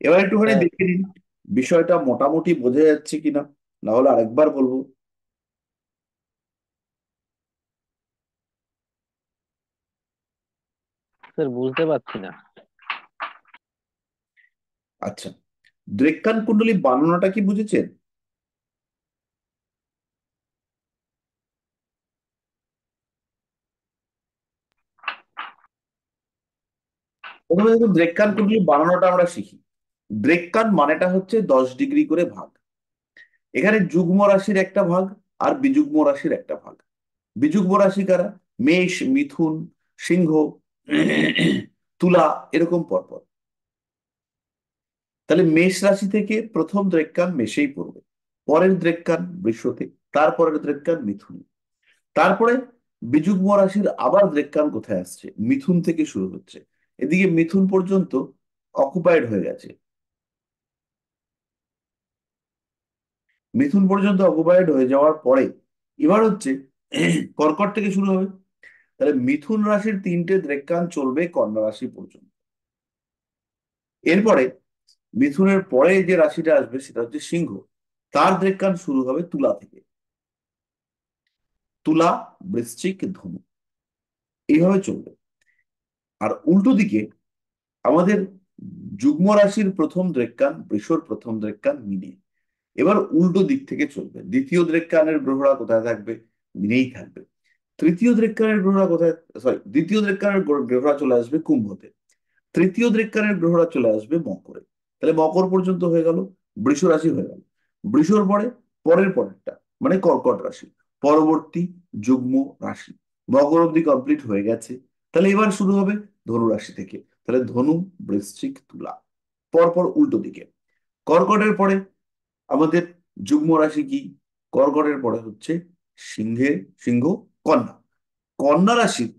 এবার একটুখানি স্যার দেখে নিন বিষয়টা মোটামুটি বোঝা যাচ্ছে কিনা, না হলে আরেকবার বলবো। স্যার বুঝতে পারছি না। আচ্ছা, দ্রেক্কান কুণ্ডলী বানানোটা কি বুঝেছেন? প্রথমে দেখুন, দ্রেক্কান কুণ্ডলী বানানোটা আমরা শিখি। দ্রেক্কান মানেটা হচ্ছে 10 ডিগ্রি করে ভাগ। এখানে যুগ্ম রাশির একটা ভাগ আর বিযুগ্ম রাশির একটা ভাগ। বিযুগ্ম রাশি কারা? মেষ, মিথুন, সিংহ, তুলা, এরকম পরপর। তাহলে মেষ রাশি থেকে প্রথম দ্রেক্কান মেষেই পড়বে, পরের দ্রেক্কান বৃষতে, তারপরের দ্রেক্কান মিথুনে। তারপরে বিযুগ্ম রাশির আবার দ্রেক্কান কোথায় আসছে? মিথুন থেকে শুরু হচ্ছে। এদিকে মিথুন পর্যন্ত অকুপাইড হয়ে গেছে। মিথুন পর্যন্ত অকুপাইড হয়ে যাওয়ার পরে এবার হচ্ছে কর্কট থেকে শুরু হবে। তাহলে মিথুন রাশির 3টে দ্রেক্কান চলবে কন্যা রাশি পর্যন্ত। এরপরে মিথুনের পরে যে রাশিটা আসবে সেটা হচ্ছে সিংহ, তার দ্রেক্কান শুরু হবে তুলা থেকে। তুলা, বৃশ্চিক, ধনু, এইভাবে চলবে। আর উল্টো দিকে আমাদের যুগ্ম রাশির প্রথম দ্রেক্কান বৃষর প্রথম দ্রেক্কান মিনে। এবার উল্টো দিক থেকে চলবে। দ্বিতীয় দ্রেক্কানের গ্রহরা কোথায় থাকবে? মিনেই থাকবে। তৃতীয় দ্রেক্কানের গ্রহরা কোথায়, সরি, দ্বিতীয় দ্রেক্কানের গ্রহরা চলে আসবে কুম্ভতে। তৃতীয় দ্রেক্কানের গ্রহরা চলে আসবে মকরে। তাহলে মকর পর্যন্ত হয়ে গেল, বৃষ রাশি হয়ে গেল। বৃষর পরে পরের পরেরটা মানে কর্কট রাশি, পরবর্তী যুগ্ম রাশি। মকর অব্দি কমপ্লিট হয়ে গেছে। তাহলে এবার শুরু হবে ধনু রাশি থেকে। তাহলে ধনু, বৃশ্চিক, তুলা, পরপর উল্টো দিকে। কর্কটের পরে আমাদের যুগ্ম রাশি কি? কর্কটের পরে হচ্ছে সিংহে, সিংহ, কন্যা। কন্যা রাশির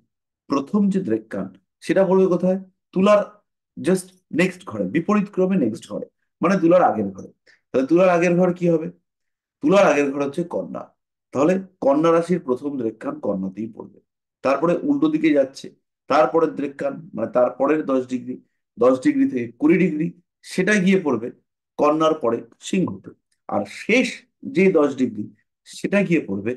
প্রথম যে দ্রেক্কান সেটা পড়বে কোথায়? তুলার জাস্ট নেক্সট ঘরে, বিপরীত ক্রমে নেক্সট ঘরে, মানে তুলার আগের ঘরে। তাহলে তুলার আগের ঘর কি হবে? তুলার আগের ঘর হচ্ছে কন্যা। তাহলে কন্যা রাশির প্রথম দ্রেক্কান কন্যাতেই পড়বে। তারপরে উল্টো দিকে যাচ্ছে, তারপরের দ্রেক্কান মানে তারপরের 10 ডিগ্রি, 10 ডিগ্রি থেকে 20 ডিগ্রি, সেটা গিয়ে পড়বে কন্যার পরে সিংহতে। আর শেষ যে 10 ডিগ্রি সেটা গিয়ে পড়বে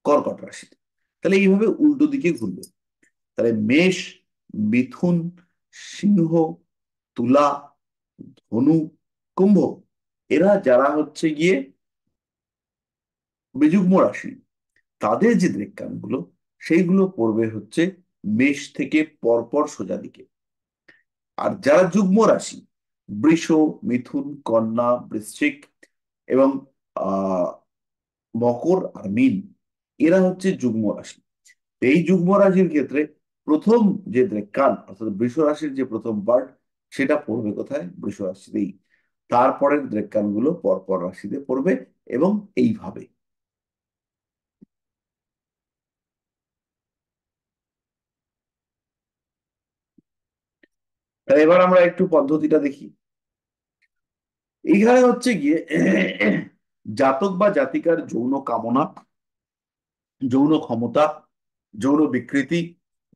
কর্কট রাশিতে। তাহলে এইভাবে উল্টো দিকে ঘুরবে। তাহলে মেষ, মিথুন, সিংহ, তুলা, ধনু, কুম্ভ, এরা যারা হচ্ছে গিয়ে বিযুগ্ম রাশি, তাদের যে দ্রেক্কান গুলো সেইগুলো পড়বে হচ্ছে মেষ থেকে পরপর সোজা দিকে। আর যারা যুগ্ম রাশি, বৃষ, মিথুন, কন্যা, বৃশ্চিক এবং আহ মকর আর মীন, এরা হচ্ছে যুগ্ম রাশি। এই যুগ্ম রাশির ক্ষেত্রে প্রথম যে দ্রেক্কান অর্থাৎ বৃষ রাশির যে প্রথম পার্ট সেটা পড়বে কোথায়? বৃষ রাশিতেই। তারপরের দ্রেক্কান গুলো পরপর রাশিতে পড়বে এবং এইভাবে। তাহলে এবার আমরা একটু পদ্ধতিটা দেখি। এইখানে হচ্ছে গিয়ে জাতক বা জাতিকার যৌন কামনা, যৌন ক্ষমতা, যৌন বিকৃতি,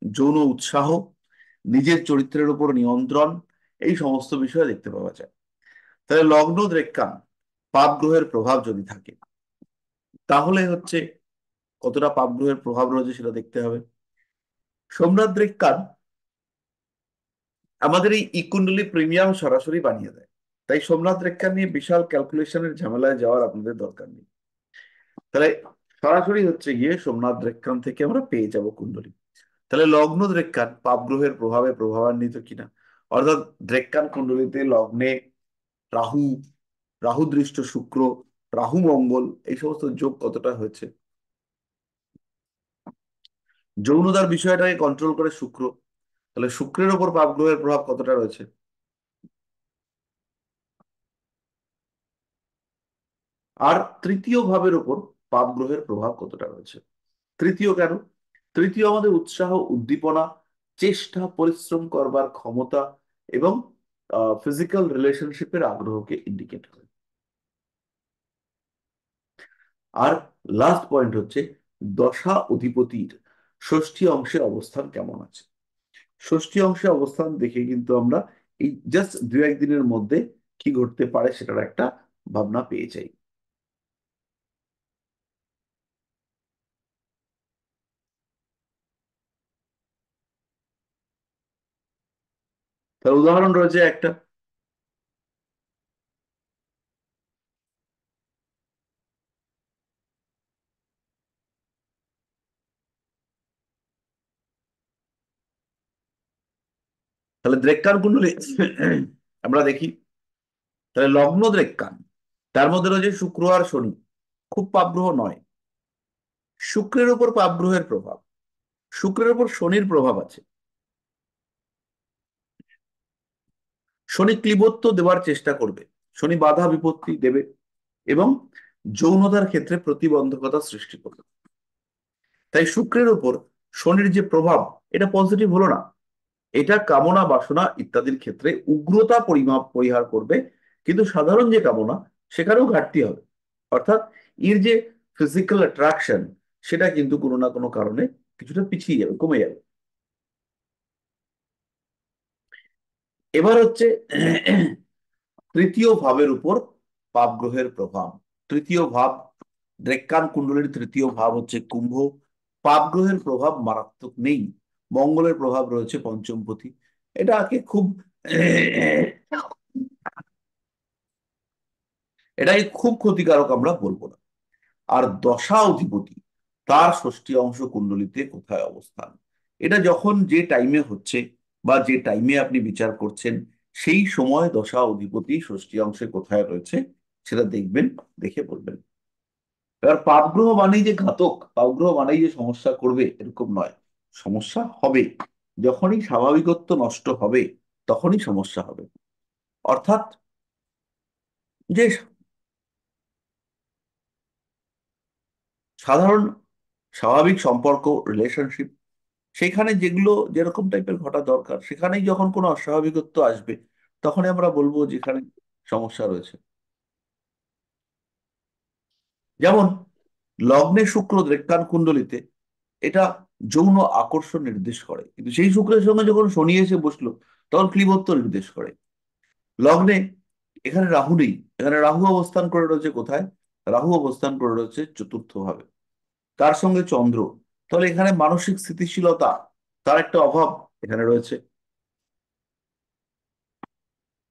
যৌন উৎসাহ, নিজের চরিত্রের উপর নিয়ন্ত্রণ, এই সমস্ত বিষয় দেখতে পাওয়া যায়। তাহলে লগ্ন দ্রেক্কান পাপ গ্রহের প্রভাব যদি থাকে তাহলে হচ্ছে কতটা পাপ গ্রহের প্রভাব রয়েছে সেটা দেখতে হবে। সোমনাথ দ্রেক্কান আমাদের এই ইকুন্ডলী প্রিমিয়াম সরাসরি বানিয়ে দেয়। তাই সোমনাথ রেখা নিয়ে বিশাল ক্যালকুলেশনের ঝামেলায় যাওয়ার আপনাদের দরকার নেই। তাহলে সরাসরি হচ্ছে গিয়ে সোমনাথ রেখান থেকে আমরা পেয়ে যাব কুণ্ডলী। তাহলে লগ্ন দ্রেক্কান পাপ গ্রহের প্রভাবে প্রভাবান্বিত কিনা, অর্থাৎ দ্রেক্কান কুণ্ডলীতে লগ্নে রাহু, রাহু দৃষ্ট শুক্র, রাহু মঙ্গল, এই সমস্ত যোগ কতটা হয়েছে। যৌনতার বিষয়টাকে কন্ট্রোল করে শুক্র, তাহলে শুক্রের ওপর পাপ গ্রহের প্রভাব কতটা রয়েছে। আর তৃতীয় ভাবের উপর পাপ গ্রহের প্রভাব কতটা রয়েছে। তৃতীয় কেন? তৃতীয় আমাদের উৎসাহ, উদ্দীপনা, চেষ্টা, পরিশ্রম করবার ক্ষমতা এবং ফিজিক্যাল রিলেশনশিপের আগ্রহকে ইন্ডিকেট করে। আর লাস্ট পয়েন্ট হচ্ছে দশা অধিপতির ষষ্ঠী অংশে অবস্থান কেমন আছে। ষষ্ঠী অংশে অবস্থান দেখে কিন্তু আমরা এই জাস্ট দু একদিনের মধ্যে কি ঘটতে পারে সেটার একটা ভাবনা পেয়ে যাই। তার উদাহরণ রয়েছে একটা, তাহলে দ্রেক্কান কুণ্ডলী আমরা দেখি, তাহলে লগ্ন দ্রেক্কান, তার মধ্যে রয়েছে শুক্র আর শনি, খুব পাপগ্রহ নয়। শুক্রের উপর পাপগ্রহের প্রভাব, শুক্রের উপর শনির প্রভাব আছে। শনি ক্লীবত্ব দেওয়ার চেষ্টা করবে, শনি বাধা বিপত্তি দেবে এবং যৌনতার ক্ষেত্রে প্রতিবন্ধকতা সৃষ্টি করবে। তাই শুক্রের উপর শনির যে প্রভাব, এটা পজিটিভ হলো না। এটা কামনা বাসনা ইত্যাদির ক্ষেত্রে উগ্রতা পরিমাপ পরিহার করবে, কিন্তু সাধারণ যে কামনা সেখানেও ঘাটতি হবে। অর্থাৎ এর যে ফিজিক্যাল অ্যাট্রাকশন সেটা কিন্তু কোনো না কোনো কারণে কিছুটা পিছিয়ে যাবে, কমে যাবে। এবার হচ্ছে তৃতীয় ভাবের উপর পাপ গ্রহের প্রভাব। তৃতীয় ভাব, ডেক্কান কুণ্ডলীর তৃতীয় ভাব হচ্ছে কুম্ভ। পাপ গ্রহের প্রভাব মারাত্মক নেই, মঙ্গলের প্রভাব রয়েছে পঞ্চমপতি। এটাকে খুব এটাকে খুব ক্ষতিকারক আমরা বলবো না। আর দশা অধিপতি তার ষষ্ঠী অংশ কুণ্ডলিতে কোথায় অবস্থান, এটা যখন যে টাইমে হচ্ছে বা যে টাইমে আপনি বিচার করছেন সেই সময় দশা অধিপতি ষষ্ঠী অংশে কোথায় রয়েছে সেটা দেখবেন, দেখে বলবেন। এবার পাপগ্রহ মানেই যে ঘাতক, পাপগ্রহ মানেই যে সমস্যা করবে এরকম নয়। সমস্যা হবে, যখনই স্বাভাবিকত্ব নষ্ট হবে তখনই সমস্যা হবে। অর্থাৎ যে সাধারণ স্বাভাবিক সম্পর্ক, রিলেশনশিপ, সেখানে যেগুলো যেরকম টাইপের ঘটা দরকার সেখানেই যখন কোনো অস্বাভাবিকত্ব আসবে তখনই আমরা বলবো যেখানে সমস্যা রয়েছে। যেমন লগ্নে শুক্র দ্রেক্কান কুণ্ডলিতে এটা যৌন আকর্ষণ নির্দেশ করে, কিন্তু সেই শুক্রের সঙ্গে যখন শনি এসে বসলো তখন ক্লীবত্ব নির্দেশ করে। লগ্নে এখানে রাহু নেই, এখানে রাহু অবস্থান করে রয়েছে কোথায়, রাহু অবস্থান করে রয়েছে চতুর্থ ভাবে, তার সঙ্গে চন্দ্র। তাহলে এখানে মানসিক স্থিতিশীলতা তার একটা অভাব এখানে রয়েছে।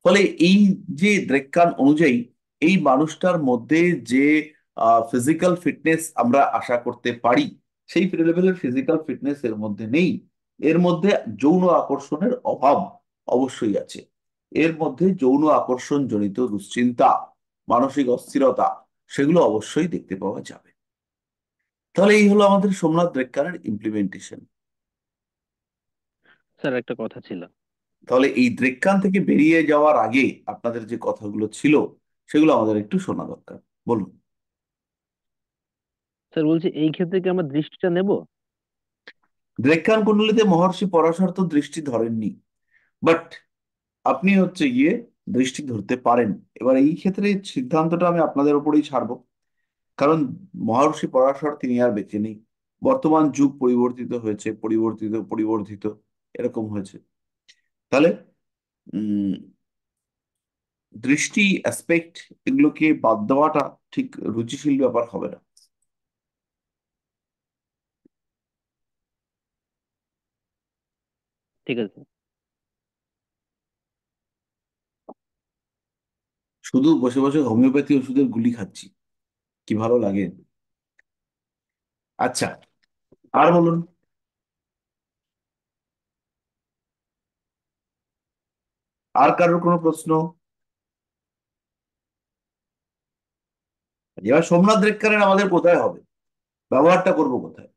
ফলে এই যে দ্রেক্কান অনুযায়ী এই মানুষটার মধ্যে যে ফিজিক্যাল ফিটনেস আমরা আশা করতে পারি সেই লেভেলের ফিজিক্যাল ফিটনেস এর মধ্যে নেই। এর মধ্যে যৌন আকর্ষণের অভাব অবশ্যই আছে, এর মধ্যে যৌন আকর্ষণ জনিত দুশ্চিন্তা, মানসিক অস্থিরতা সেগুলো অবশ্যই দেখতে পাওয়া যাবে। তাহলে এই হলো আমাদের সোমনাথ দ্রেক্কানের ইমপ্লিমেন্টেশন। স্যার একটা কথা ছিল। তাহলে এই দ্রেক্কান থেকে বেরিয়ে যাওয়ার আগে আপনাদের যে কথাগুলো ছিল সেগুলো আমাদের একটু শোনা দরকার। বলুন। স্যার বলছি এই ক্ষেত্রে কি আমরা দৃষ্টিটা নেব? দ্রেক্কান কুণ্ডলীতে মহর্ষি পরাশর তো দৃষ্টি ধরেননি, বাট আপনি হচ্ছে গিয়ে দৃষ্টি ধরতে পারেন। এবার এই ক্ষেত্রে সিদ্ধান্তটা আমি আপনাদের উপরেই ছাড়বো, কারণ মহর্ষি পরাশর তিনি আর বেঁচে নেই। বর্তমান যুগ পরিবর্তিত হয়েছে, পরিবর্তিত পরিবর্ধিত এরকম হয়েছে। তাহলে উম দৃষ্টি অ্যাসপেক্ট এগুলোকে বাদ দেওয়াটা ঠিক রুচিশীল ব্যাপার হবে না। ঠিক আছে। শুধু বসে বসে হোমিওপ্যাথি ওষুধের গুলি খাচ্ছি, কি ভালো লাগে। আচ্ছা, আর বলুন। আর কারোর কোনো প্রশ্ন? এবার সোমনাথ রেক্কারের আমাদের কোথায় হবে, ব্যবহারটা করব কোথায়?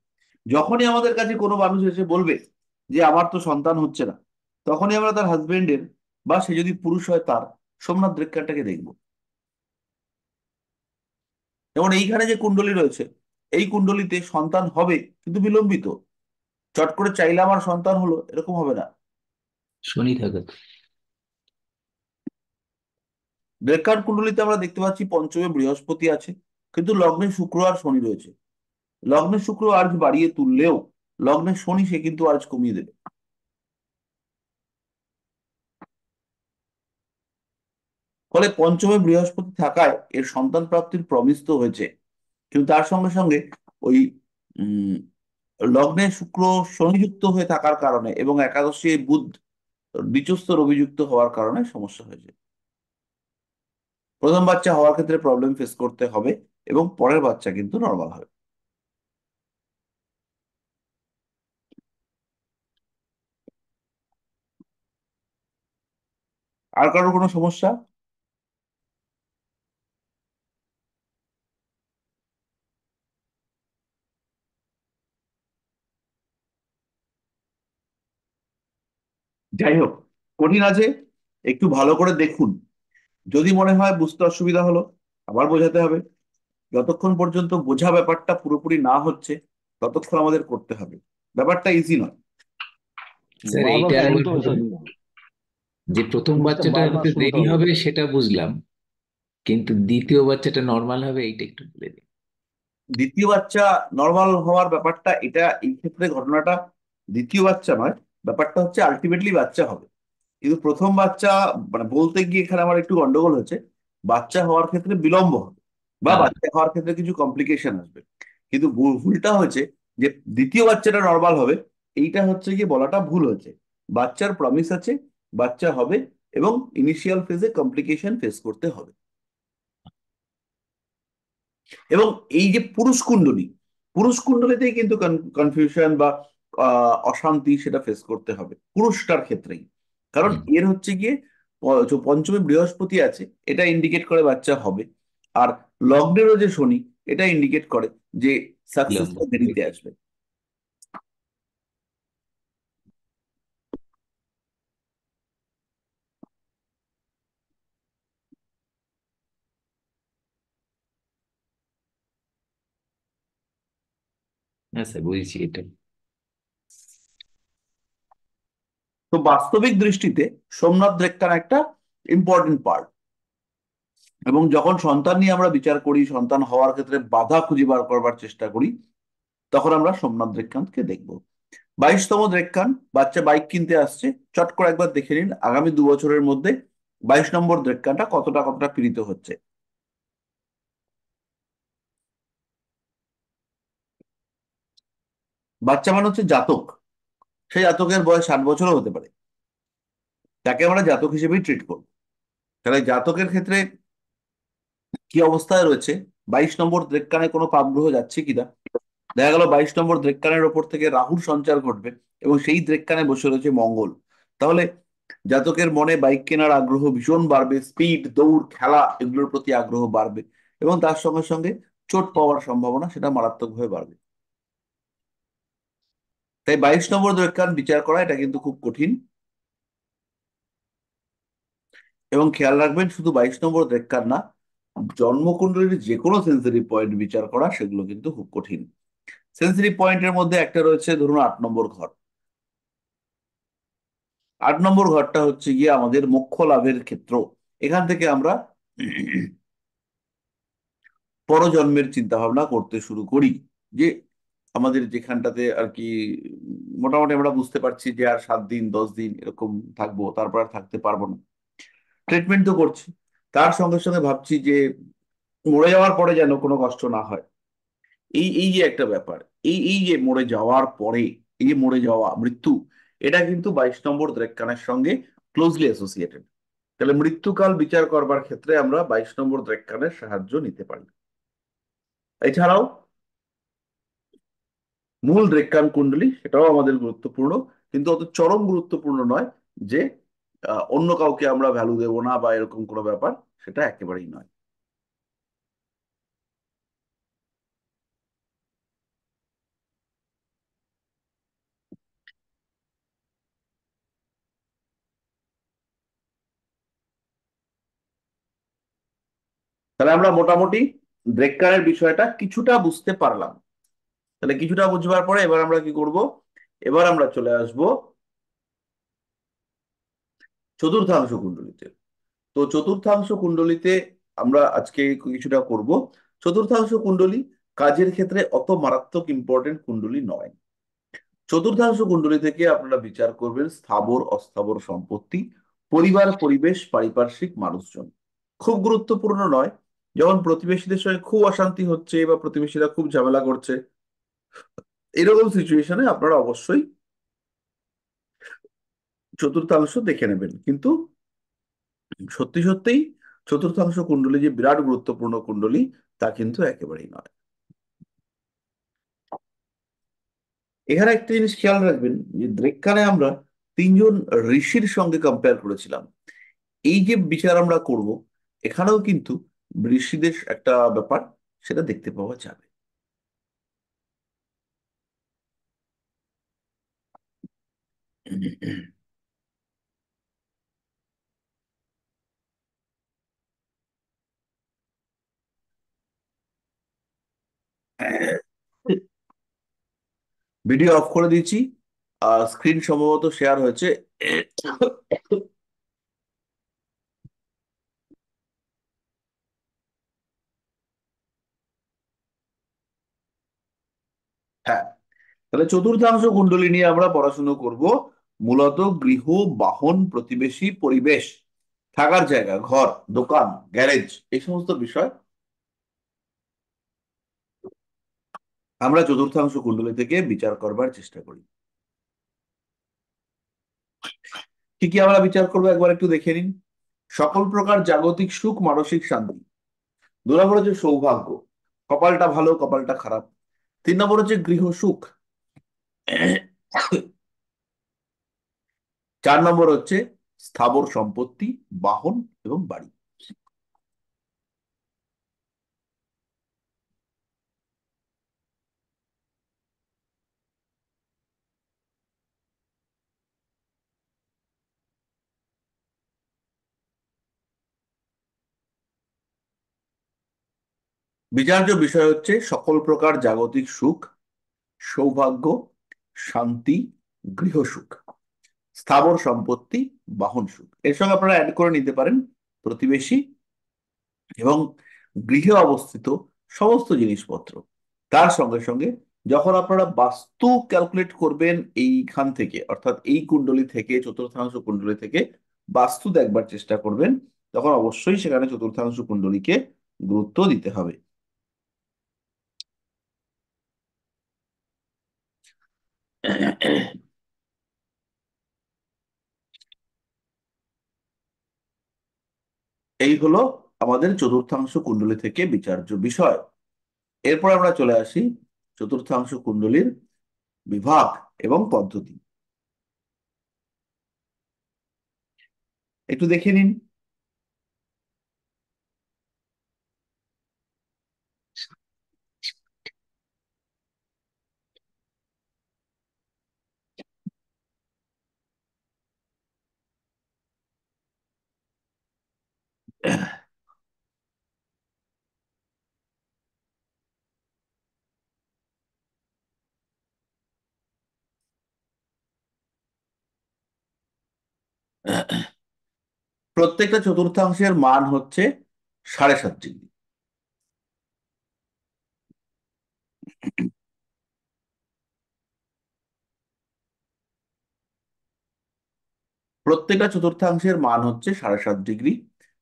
যখনই আমাদের কাছে কোনো মানুষ এসে বলবে যে আমার তো সন্তান হচ্ছে না, তখনই আমরা তার হাজবেন্ডের বা সে যদি পুরুষ হয় তার সোমনাথ রেক্কারটাকে দেখব। যেমন এইখানে যে কুণ্ডলী রয়েছে এই কুণ্ডলীতে সন্তান হবে কিন্তু বিলম্বিত, চট করে চাইলে আমার সন্তান হলো এরকম হবে না। শনি থাকে তো। রেখার কুণ্ডলিতে আমরা দেখতে পাচ্ছি পঞ্চমে বৃহস্পতি আছে, কিন্তু লগ্নে শুক্র আর শনি রয়েছে। লগ্নে শুক্র আর্জ বাড়িয়ে তুললেও লগ্নে শনি সে কিন্তু আর্জ কমিয়ে দেবে। ফলে পঞ্চমে বৃহস্পতি থাকায় এর সন্তান প্রাপ্তির প্রমিস তো হয়েছে, কিন্তু তার সঙ্গে সঙ্গে ওই উম লগ্নে শুক্র শনিযুক্ত হয়ে থাকার কারণে এবং একাদশী বুধ নিচস্থ রবিযুক্ত হওয়ার কারণে সমস্যা হয়েছে। প্রথম বাচ্চা হওয়ার ক্ষেত্রে প্রবলেম ফেস করতে হবে, এবং পরের বাচ্চা কিন্তু নর্মাল হবে। আর কারোর কোনো সমস্যা? যাই হোক, কঠিন আছে, একটু ভালো করে দেখুন। যদি মনে হয় বুঝতে অসুবিধা হলো, আবার বোঝাতে হবে। যতক্ষণ পর্যন্ত বোঝা ব্যাপারটা পুরোপুরি না হচ্ছে ততক্ষণ আমাদের করতে হবে। ব্যাপারটা ইজি নয়। স্যার বারবার এইটা আরেকবার শুরুতে বলুন। মেশাতে হবে, যে প্রথম জিনিসটা বাচ্চাটা বারবার হতে শুরুতে দেরি হবে। হবে সেটা বুঝলাম, কিন্তু দ্বিতীয় বাচ্চাটা নর্মাল হবে এইটা একটু বলে দিন। দ্বিতীয় বাচ্চা নর্মাল হওয়ার ব্যাপারটা, এটা এই ক্ষেত্রে ঘটনাটা দ্বিতীয় বাচ্চা নয়, ব্যাপারটা হচ্ছে আলটিমেটলি বাচ্চা হবে। কিন্তু প্রথম বাচ্চা মানে বলতে গিয়ে এখানে আমার একটু গন্ডগোল হচ্ছে। বাচ্চা হওয়ার ক্ষেত্রে বিলম্ব হবে বা হ্যাঁ, বাচ্চা হওয়ার ক্ষেত্রে কিছু কমপ্লিকেশন আসবে, কিন্তু ভুলটা হয়েছে যে দ্বিতীয় বাচ্চাটা নর্মাল হবে। এইটা হচ্ছে গিয়ে বলাটা ভুল হয়েছে। বাচ্চার প্রমিস আছে, বাচ্চা হবে, এবং ইনিশিয়াল ফেজে কমপ্লিকেশন ফেস করতে হবে। এবং এই যে পুরুষ কুণ্ডলীতেই কিন্তু কনফিউশন বা অশান্তি সেটা ফেস করতে হবে পুরুষটার ক্ষেত্রেই। কারণ হুম, এর হচ্ছে গিয়ে যে পঞ্চমে বৃহস্পতি আছে, এটা ইন্ডিকেট করে বাচ্চা হবে। আর লগ্নেরও যে শনি, এটা ইন্ডিকেট করে যে বিলম্ব সাকসেসটা হবে। দেরিতে আসবে। হ্যাঁ স্যার, বুঝেছি এটা। তো বাস্তবিক দৃষ্টিতে সোমনাথ রেক্কার একটা ইম্পর্টেন্ট পার্ট। এবং যখন সন্তান নিয়ে আমরা বিচার করি, সন্তান হওয়ার ক্ষেত্রে বাধা খুঁজে বার করবার চেষ্টা করি, তখন আমরা সোমনাথ রেক্কান্তকে দেখবো। 22তম দ্রেক্কান, বাচ্চা বাইক কিনতে আসছে, চট করে একবার দেখে নিন আগামী 2 বছরের মধ্যে 22 নম্বর দ্রেক্কানটা কতটা কতটা পীড়িত হচ্ছে। বাচ্চা মানে হচ্ছে জাতক, সেই জাতকের বয়স 60 বছরও হতে পারে, তাকে আমরা জাতক হিসেবেই ট্রিট করবো। তাহলে জাতকের ক্ষেত্রে কি অবস্থায় রয়েছে, 22 নম্বর দ্রেক্কানে কোনো পাপগ্রহ যাচ্ছে কিনা। দেখা গেল 22 নম্বর দ্রেক্কানের ওপর থেকে রাহুর সঞ্চার ঘটবে, এবং সেই দ্রেক্কানে বসে রয়েছে মঙ্গল। তাহলে জাতকের মনে বাইক কেনার আগ্রহ ভীষণ বাড়বে, স্পিড, দৌড়, খেলা এগুলোর প্রতি আগ্রহ বাড়বে, এবং তার সঙ্গে সঙ্গে চোট পাওয়ার সম্ভাবনা সেটা মারাত্মকভাবে বাড়বে। তাই 22 নম্বর দ্রেক্কান বিচার করা এটা কিন্তু খুব কঠিন। এবং খেয়াল রাখবেন, শুধু 22 নম্বর দ্রেক্কান না, জন্মকুণ্ডলীর যে কোনো সেন্সিটিভ পয়েন্ট বিচার করা সেগুলো কিন্তু খুব কঠিন। সেন্সিটিভ পয়েন্টের মধ্যে একটা রয়েছে ধরুন 8 নম্বর ঘর। 8 নম্বর ঘরটা হচ্ছে গিয়ে আমাদের মোক্ষ লাভের ক্ষেত্র। এখান থেকে আমরা পরজন্মের চিন্তা ভাবনা করতে শুরু করি, যে আমাদের যেখানটাতে আর কি মোটামুটি আমরা বুঝতে পারছি যে আর 7 দিন 10 দিন এরকম থাকবো, তারপর আর থাকতে পারবো না। ট্রিটমেন্ট তো করছি, তার সঙ্গে সঙ্গে ভাবছি যে মরে যাওয়ার পরে যেন কোনো কষ্ট না হয়। এই এই যে একটা ব্যাপার, এই এই যে মরে যাওয়ার পরে, এই যে মরে যাওয়া মৃত্যু, এটা কিন্তু 22 নম্বর দ্রেক্কানের সঙ্গে ক্লোজলি অ্যাসোসিয়েটেড। তাহলে মৃত্যুকাল বিচার করবার ক্ষেত্রে আমরা 22 নম্বর দ্রেক্কানের সাহায্য নিতে পারি। এছাড়াও মূল রেক্কান কুণ্ডলী সেটাও আমাদের গুরুত্বপূর্ণ, কিন্তু অত চরম গুরুত্বপূর্ণ নয় যে অন্য কাউকে আমরা ভ্যালু দেব না বা এরকম কোনো ব্যাপার, সেটা একেবারেই নয়। তাহলে আমরা মোটামুটি ব্রেককারের বিষয়টা কিছুটা বুঝতে পারলাম। তাহলে কিছুটা বুঝবার পরে এবার আমরা কি করব, এবার আমরা চলে আসব চতুর্থাংশ কুণ্ডলিতে। তো চতুর্থাংশ কুণ্ডলিতে আমরা আজকে কিছুটা করব। চতুর্থাংশ কুণ্ডলী কাজের ক্ষেত্রে অত মারাত্মক ইম্পর্টেন্ট কুণ্ডলী নয়। চতুর্থাংশ কুণ্ডলী থেকে আপনারা বিচার করবেন স্থাবর অস্থাবর সম্পত্তি, পরিবার পরিবেশ পারিপার্শ্বিক মানুষজন। খুব গুরুত্বপূর্ণ নয়, যখন প্রতিবেশীদের সঙ্গে খুব অশান্তি হচ্ছে বা প্রতিবেশীরা খুব ঝামেলা করছে, এরকম সিচুয়েশনে আপনারা অবশ্যই চতুর্থাংশ দেখে নেবেন। কিন্তু সত্যি সত্যিই চতুর্থাংশ কুণ্ডলী যে বিরাট গুরুত্বপূর্ণ কুণ্ডলী তা কিন্তু একেবারেই নয়। এখানে একটা জিনিস খেয়াল রাখবেন যে যেখানে আমরা তিনজন ঋষির সঙ্গে কম্পেয়ার করেছিলাম, এই যে বিচার আমরা করব, এখানেও কিন্তু ঋষিদের একটা ব্যাপার সেটা দেখতে পাওয়া যাবে। ভিডিও অফ করে দিয়েছি, স্ক্রিন সম্ভবত শেয়ার হয়েছে। হ্যাঁ, তাহলে চতুর্থাংশ কুণ্ডলী নিয়ে আমরা পড়াশুনো করব। মূলত গৃহ, বাহন, প্রতিবেশী, পরিবেশ, থাকার জায়গা, ঘর, দোকান, গ্যারেজ, এই সমস্ত বিষয় আমরা চতুর্থাংশ কুণ্ডলী থেকে বিচার করবার চেষ্টা করি। কি কি আমরা বিচার করবো একবার একটু দেখে নিন। সকল প্রকার জাগতিক সুখ, মানসিক শান্তি। 2 নম্বর হচ্ছে সৌভাগ্য, কপালটা ভালো কপালটা খারাপ। 3 নম্বর হচ্ছে গৃহ সুখ। 4 নম্বর হচ্ছে স্থাবর সম্পত্তি, বাহন এবং বাড়ি। বিচার্য বিষয় হচ্ছে সকল প্রকার জাগতিক সুখ, সৌভাগ্য, শান্তি, গৃহ সুখ, স্থাবর সম্পত্তি, বাহন সুখ। এর সঙ্গে আপনারা অ্যাড করে নিতে পারেন প্রতিবেশী এবং গৃহে অবস্থিত সমস্ত জিনিসপত্র। তার সঙ্গে সঙ্গে যখন আপনারা বাস্তু ক্যালকুলেট করবেন এইখান থেকে, অর্থাৎ এই কুণ্ডলী থেকে, চতুর্থাংশ কুণ্ডলী থেকে বাস্তু দেখবার চেষ্টা করবেন, তখন অবশ্যই সেখানে চতুর্থাংশ কুণ্ডলীকে গুরুত্ব দিতে হবে। এই হলো আমাদের চতুর্থাংশ কুণ্ডলী থেকে বিচার্য বিষয়। এরপর আমরা চলে আসি চতুর্থাংশ কুণ্ডলীর বিভাগ এবং পদ্ধতি। একটু দেখে নিন। প্রত্যেকটা চতুর্থাংশের মান হচ্ছে 7.5 ডিগ্রি। প্রত্যেকটা চতুর্থাংশের মান হচ্ছে 7.5 ডিগ্রি।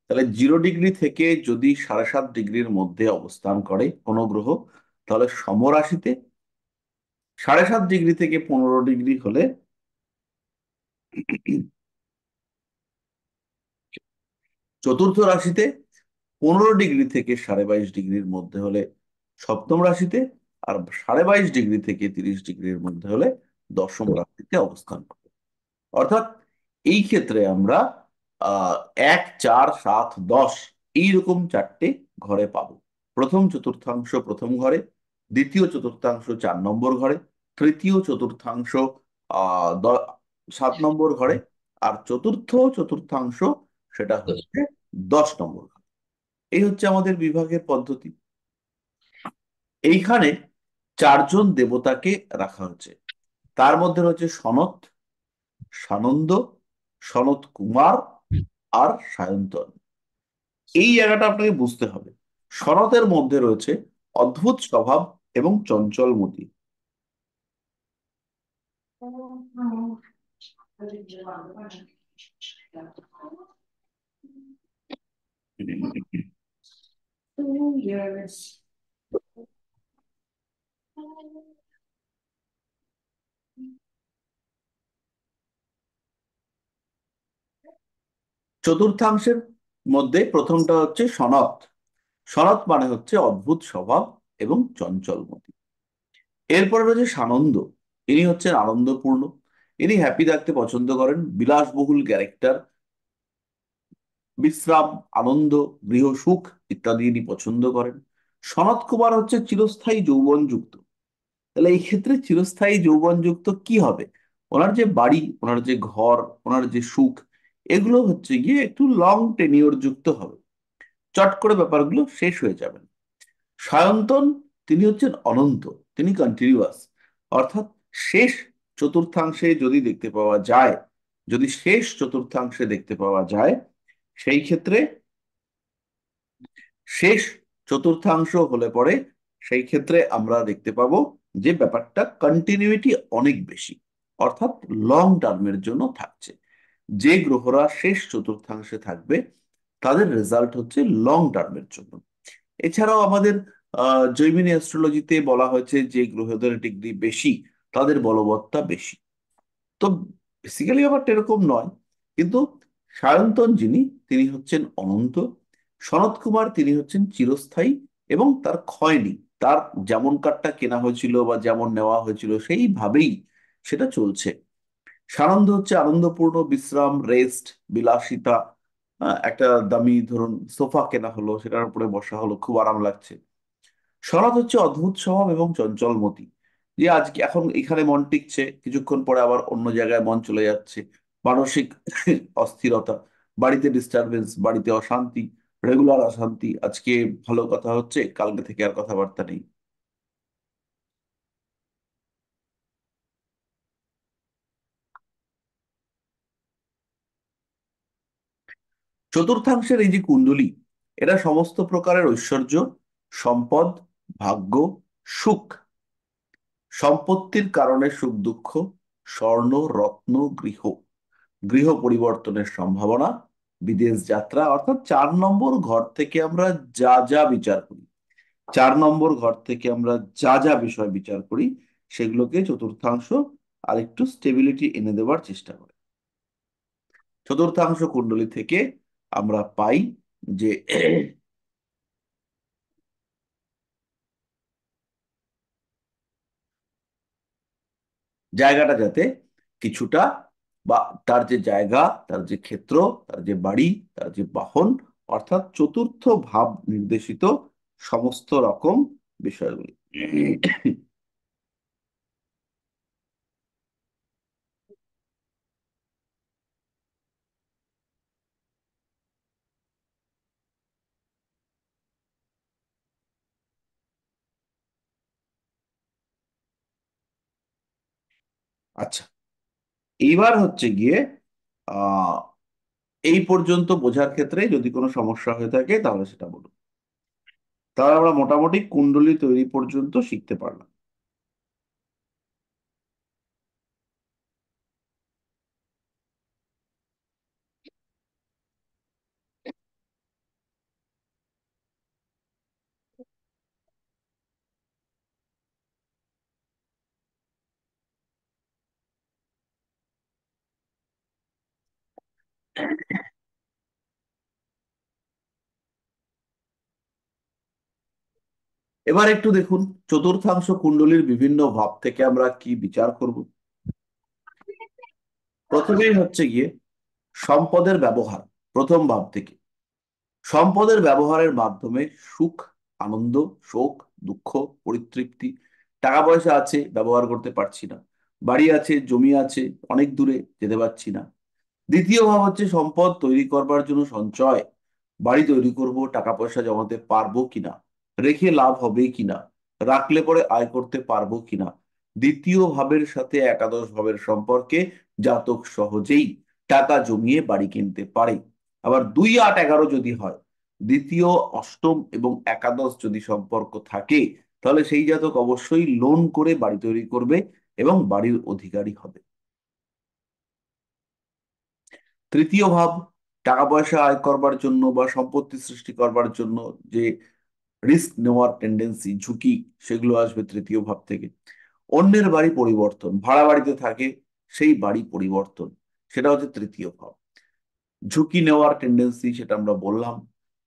তাহলে 0 ডিগ্রি থেকে যদি 7.5 ডিগ্রির মধ্যে অবস্থান করে কোনো গ্রহ, তাহলে সমরাশিতে। 7.5 ডিগ্রি থেকে 15 ডিগ্রি হলে চতুর্থ রাশিতে। 15 ডিগ্রি থেকে 22.5 ডিগ্রির মধ্যে হলে সপ্তম রাশিতে। আর 22.5 ডিগ্রি থেকে 30 ডিগ্রির মধ্যে হলে দশম রাশিতে অবস্থান করে। অর্থাৎ এই ক্ষেত্রে আমরা 1, 4, 7, 10 এইরকম 4টে ঘরে পাবো। প্রথম চতুর্থাংশ প্রথম ঘরে, দ্বিতীয় চতুর্থাংশ 4 নম্বর ঘরে, তৃতীয় চতুর্থাংশ 7 নম্বর ঘরে, আর চতুর্থ চতুর্থাংশ সেটা হচ্ছে 10 নম্বর ঘরে। এই হচ্ছে আমাদের বিভাগের পদ্ধতি। এইখানে 4 জন দেবতাকে রাখা হচ্ছে। তার মধ্যে রয়েছে সনত, সানন্দ, সনত কুমার আর সায়ন্তন। এই জায়গাটা আপনাকে বুঝতে হবে। সনতের মধ্যে রয়েছে অদ্ভুত স্বভাব এবং চঞ্চল মতি। চতুর্থাংশের মধ্যে প্রথমটা হচ্ছে সনত। সনত মানে হচ্ছে অদ্ভুত স্বভাব এবং চঞ্চল মতি। এরপরে রয়েছে সানন্দ। ইনি হচ্ছেন আনন্দপূর্ণ। ইনি হ্যাপি থাকতে পছন্দ করেন, বিলাসবহুল ক্যারেক্টার, বিশ্রাম, আনন্দ, গৃহ সুখ ইত্যাদি ইনি পছন্দ করেন। সনত কুমার হচ্ছে চিরস্থায়ী যৌবনযুক্ত। তাহলে এই ক্ষেত্রে চিরস্থায়ী যৌবনযুক্ত কি হবে? ওনার যে বাড়ি, ওনার যে ঘর, ওনার যে সুখ, এগুলো হচ্ছে গিয়ে একটু লং টেনিওর যুক্ত হবে, চট করে ব্যাপারগুলো শেষ হয়ে যাবে। সায়ন্তন, তিনি হচ্ছেন অনন্ত, তিনি কন্টিনিউয়াস। অর্থাৎ শেষ চতুর্থাংশে যদি দেখতে পাওয়া যায়, যদি শেষ চতুর্থাংশে দেখতে পাওয়া যায়, সেই ক্ষেত্রে শেষ চতুর্থাংশ হলে পরে সেই ক্ষেত্রে আমরা দেখতে পাবো যে ব্যাপারটা কন্টিনিউইটি অনেক বেশি, অর্থাৎ লং টার্মের জন্য থাকছে। যে গ্রহরা শেষ চতুর্থাংশে থাকবে তাদের রেজাল্ট হচ্ছে লং টার্মের জন্য। এছাড়াও আমাদের জৈমিনী অ্যাস্ট্রোলজিতে বলা হয়েছে যে গ্রহদের ডিগ্রি বেশি তাদের বলবত্তা বেশি। তো বেসিক্যালি ব্যাপারটা এরকম নয়, কিন্তু সায়ন্তন যিনি, তিনি হচ্ছেন অনন্ত। সনত কুমার, তিনি হচ্ছেন চিরস্থায়ী এবং তার ক্ষয় নেই। তার যেমন কার্ডটা কেনা হয়েছিল বা যেমন নেওয়া হয়েছিল সেইভাবেই সেটা চলছে। সানন্দ হচ্ছে আনন্দপূর্ণ, বিশ্রাম, রেস্ট, বিলাসিতা। একটা দামি ধরুন সোফা কেনা হলো, সেটার উপরে বসা হলো, খুব আরাম লাগছে। সনদ হচ্ছে অদ্ভুত স্বভাব এবং চঞ্চল মতি, যে আজকে এখন এখানে মন টিকছে, কিছুক্ষণ পরে আবার অন্য জায়গায় মন চলে যাচ্ছে। মানসিক অস্থিরতা, বাড়িতে ডিস্টারবেন্স, বাড়িতে অশান্তি, রেগুলার অশান্তি। আজকে ভালো কথা হচ্ছে, কালকে থেকে আর কথাবার্তা নেই। চতুর্থাংশের এই যে কুণ্ডলী, এটা সমস্ত প্রকারের ঐশ্বর্য, সম্পদ, ভাগ্য, সুখ, সম্পত্তির কারণে সুখ দুঃখ, স্বর্ণ রত্ন, গৃহ, গৃহ পরিবর্তনের সম্ভাবনা, বিদেশ যাত্রা। অর্থাৎ 4 নম্বর ঘর থেকে আমরা যা যা বিচার করি, 4 নম্বর ঘর থেকে আমরা যা যা বিষয় বিচার করি, সেগুলোকে চতুর্থাংশ আরেকটু স্টেবিলিটি এনে দেওয়ার চেষ্টা করে। চতুর্থাংশ কুণ্ডলী থেকে আমরা পাই যে জায়গাটা যাতে কিছুটা, বা তার যে জায়গা, তার যে ক্ষেত্র, তার যে বাড়ি, তার যে বাহন, অর্থাৎ চতুর্থ ভাব নির্দেশিত সমস্ত রকম বিষয়গুলি। আচ্ছা, এইবার হচ্ছে গিয়ে আহ এই পর্যন্ত বোঝার ক্ষেত্রে যদি কোনো সমস্যা হয়ে থাকে তাহলে সেটা বলুন। তাহলে আমরা মোটামুটি কুণ্ডলী তৈরি পর্যন্ত শিখতে পারলাম। এবার একটু দেখুন চতুর্থাংশ কুণ্ডলীর বিভিন্ন ভাব থেকে আমরা কি বিচার করব। প্রথমেই হচ্ছে গিয়ে সম্পদের ব্যবহার, প্রথম ভাব থেকে। সম্পদের ব্যবহারের মাধ্যমে সুখ, আনন্দ, শোক, দুঃখ, পরিতৃপ্তি। টাকা পয়সা আছে, ব্যবহার করতে পারছি না। বাড়ি আছে, জমি আছে, অনেক দূরে যেতে পারছি না। দ্বিতীয় ভাব হচ্ছে সম্পদ তৈরি করবার জন্য সঞ্চয়। বাড়ি তৈরি করব, টাকা পয়সা জমাতে পারবো কিনা, রেখে লাভ হবে কিনা, রাখলে পরে আয় করতে পারবো কিনা, দ্বিতীয় ভাবের সাথে একাদশ ভাবের সম্পর্কে জাতক সহজেই টাকা জমিয়ে বাড়ি কিনতে পারে। আবার 2, 8, 11 যদি হয়, দ্বিতীয়, অষ্টম এবং একাদশ যদি সম্পর্ক থাকে, তাহলে সেই জাতক অবশ্যই লোন করে বাড়ি তৈরি করবে এবং বাড়ির অধিকারী হবে। তৃতীয় ভাব, টাকা পয়সা আয় করবার জন্য বা সম্পত্তি সৃষ্টি করবার জন্য যে রিস্ক নেওয়ার টেন্ডেন্সি, ঝুঁকি, সেগুলো আসবে তৃতীয় ভাব থেকে। অন্যের বাড়ি পরিবর্তন, ভাড়া বাড়িতে থাকে, সেই বাড়ি পরিবর্তন, সেটা হচ্ছে তৃতীয় ভাব। ঝুঁকি নেওয়ার টেন্ডেন্সি, সেটা আমরা বললাম।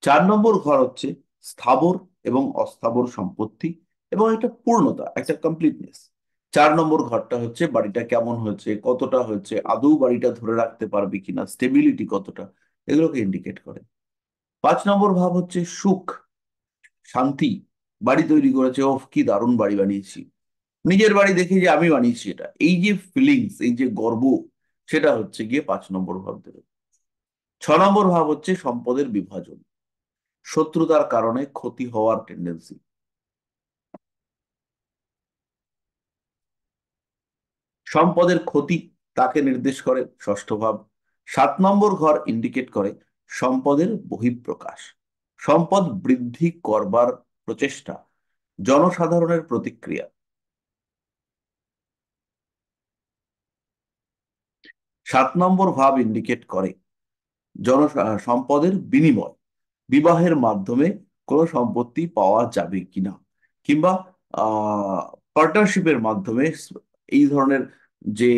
4 নম্বর ঘর হচ্ছে স্থাবর এবং অস্থাবর সম্পত্তি এবং একটা পূর্ণতা, একটা কমপ্লিটনেস। 4 নম্বর ঘরটা হচ্ছে বাড়িটা কেমন হয়েছে, কতটা হয়েছে, আদৌ বাড়িটা ধরে রাখতে পারবে কিনা, স্টেবিলিটি কতটা, এগুলোকে ইন্ডিকেট করে। 5 নম্বর ভাব হচ্ছে সুখ, শান্তি। বাড়ি তৈরি করেছে, ওফ কি দারুণ বাড়ি বানিয়েছি, নিজের বাড়ি দেখে যে আমি বানিয়েছি, এটা এই যে ফিলিংস, এই যে গর্ব, সেটা হচ্ছে গিয়ে 5 নম্বর ভাব দেবে। 6 নম্বর ভাব হচ্ছে সম্পদের বিভাজন, শত্রুতার কারণে ক্ষতি হওয়ার টেন্ডেন্সি। সম্পদের ক্ষতি তাকে নির্দেশ করে ষষ্ঠ ভাব। 7 নম্বর ঘর ইন্ডিকেট করে সম্পদের বহিঃপ্রকাশ, সম্পদ বৃদ্ধি করবার প্রচেষ্টা, জনসাধারণের প্রতিক্রিয়া। 7 নম্বর ভাব ইন্ডিকেট করে সম্পদের বিনিময়, বিবাহের মাধ্যমে কোনো সম্পত্তি পাওয়া যাবে কিনা, কিংবা পার্টনারশিপের মাধ্যমে এই ধরনের যে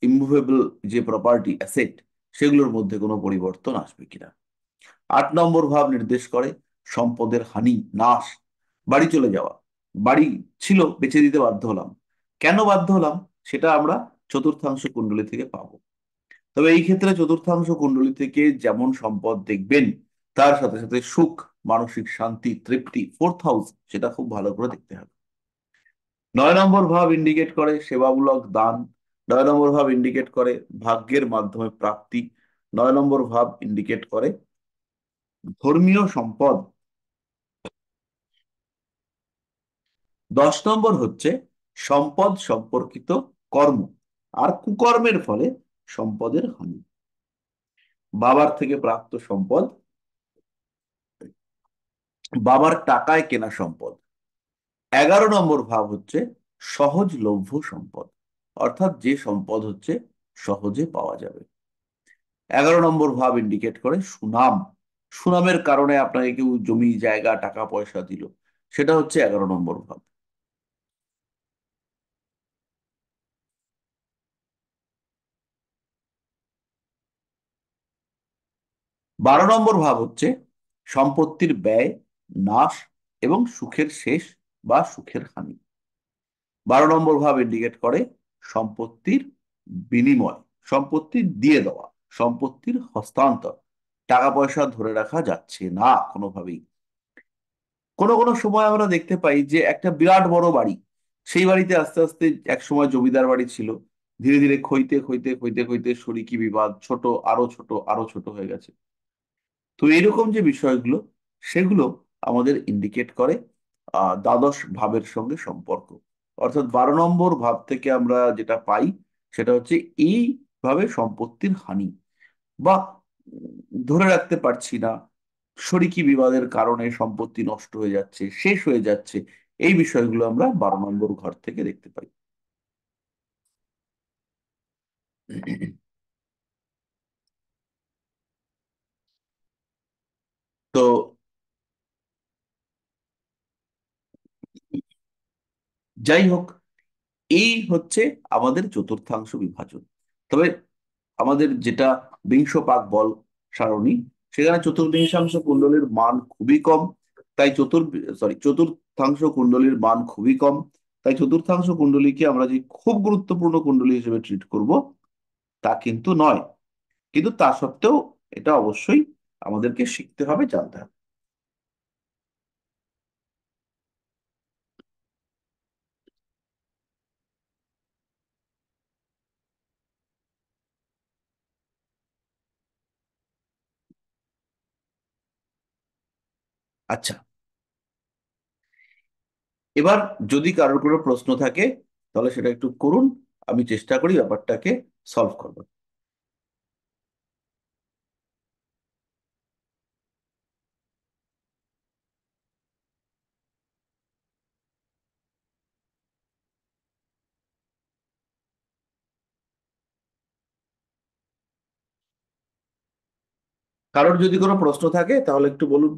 ইমুভেবল যে প্রপার্টি অ্যাসেট, সেগুলোর মধ্যে কোনো পরিবর্তন আসবে কিনা। 8 নম্বর ভাব নির্দেশ করে সম্পদের হানি, নাশ, বাড়ি চলে যাওয়া। বাড়ি ছিল, বেচে দিতে বাধ্য হলাম, কেন বাধ্য হলাম সেটা আমরা চতুর্থাংশ কুণ্ডলী থেকে পাবো। তবে এই ক্ষেত্রে চতুর্থাংশ কুণ্ডলী থেকে যেমন সম্পদ দেখবেন, তার সাথে সাথে সুখ, মানসিক শান্তি, তৃপ্তি, 4th হাউস, সেটা খুব ভালো করে দেখতে হবে। 9 নম্বর ভাব ইন্ডিকেট করে সেবামূলক দান। 9 নম্বর ভাব ইন্ডিকেট করে ভাগ্যের মাধ্যমে প্রাপ্তি। 9 নম্বর ভাব ইন্ডিকেট করে ধর্মীয় সম্পদ। 10 নম্বর হচ্ছে সম্পদ সম্পর্কিত কর্ম আর কুকর্মের ফলে সম্পদের হানি, বাবার থেকে প্রাপ্ত সম্পদ, বাবার টাকায় কেনা সম্পদ। 11 নম্বর ভাব হচ্ছে সহজলভ্য সম্পদ, অর্থাৎ যে সম্পদ হচ্ছে সহজে পাওয়া যাবে। 11 নম্বর ভাব ইন্ডিকেট করে সুনাম, সুনামের কারণে আপনাকে কেউ জমি জায়গা টাকা পয়সা দিল, সেটা হচ্ছে 11 নম্বর ভাব। 12 নম্বর ভাব হচ্ছে সম্পত্তির ব্যয়, নাশ এবং সুখের শেষ বা সুখের হানি। 12 নম্বর ভাব ইন্ডিকেট করে সম্পত্তির বিনিময়, সম্পত্তি দিয়ে দেওয়া, সম্পত্তির হস্তান্তর, টাকা পয়সা ধরে রাখা যাচ্ছে না কোনোভাবেই। কোনো কোনো সময় আমরা দেখতে পাই যে একটা বিরাট বড় বাড়ি, সেই বাড়িতে আস্তে আস্তে এক সময় জমিদার বাড়ি ছিল, ধীরে ধীরে ক্ষইতে ক্ষইতে ক্ষইতে ক্ষইতে শরিকি বিবাদ, ছোট, আরো ছোট, আরো ছোট হয়ে গেছে। তো এরকম যে বিষয়গুলো, সেগুলো আমাদের ইন্ডিকেট করে দ্বাদশ ভাবের সঙ্গে সম্পর্ক। অর্থাৎ 12 নম্বর ভাব থেকে আমরা যেটা পাই, সেটা হচ্ছে এইভাবে সম্পত্তির হানি বা ধরে রাখতে পারছি না, শরিকি বিবাদের কারণে সম্পত্তি নষ্ট হয়ে যাচ্ছে, শেষ হয়ে যাচ্ছে, এই বিষয়গুলো আমরা 12 নম্বর ঘর থেকে দেখতে পাই। তো যাই হোক, এই হচ্ছে আমাদের চতুর্থাংশ বিভাজন। তবে আমাদের যেটা বিংশ পাক বল সারণী, সেখানে চতুর্বিংশাংশ কুণ্ডলীর মান খুবই কম, তাই চতুর্থাংশ কুণ্ডলীর মান খুবই কম, তাই চতুর্থাংশ কুণ্ডলীকে আমরা যে খুব গুরুত্বপূর্ণ কুণ্ডলী হিসেবে ট্রিট করব তা কিন্তু নয়। কিন্তু তা সত্ত্বেও এটা অবশ্যই আমাদেরকে শিখতে হবে, জানতে হবে। আচ্ছা, এবার যদি কারোর কোনো প্রশ্ন থাকে তাহলে সেটা একটু করুন, আমি চেষ্টা করি ব্যাপারটাকে সলভ করবার। কারোর যদি কোনো প্রশ্ন থাকে তাহলে একটু বলুন।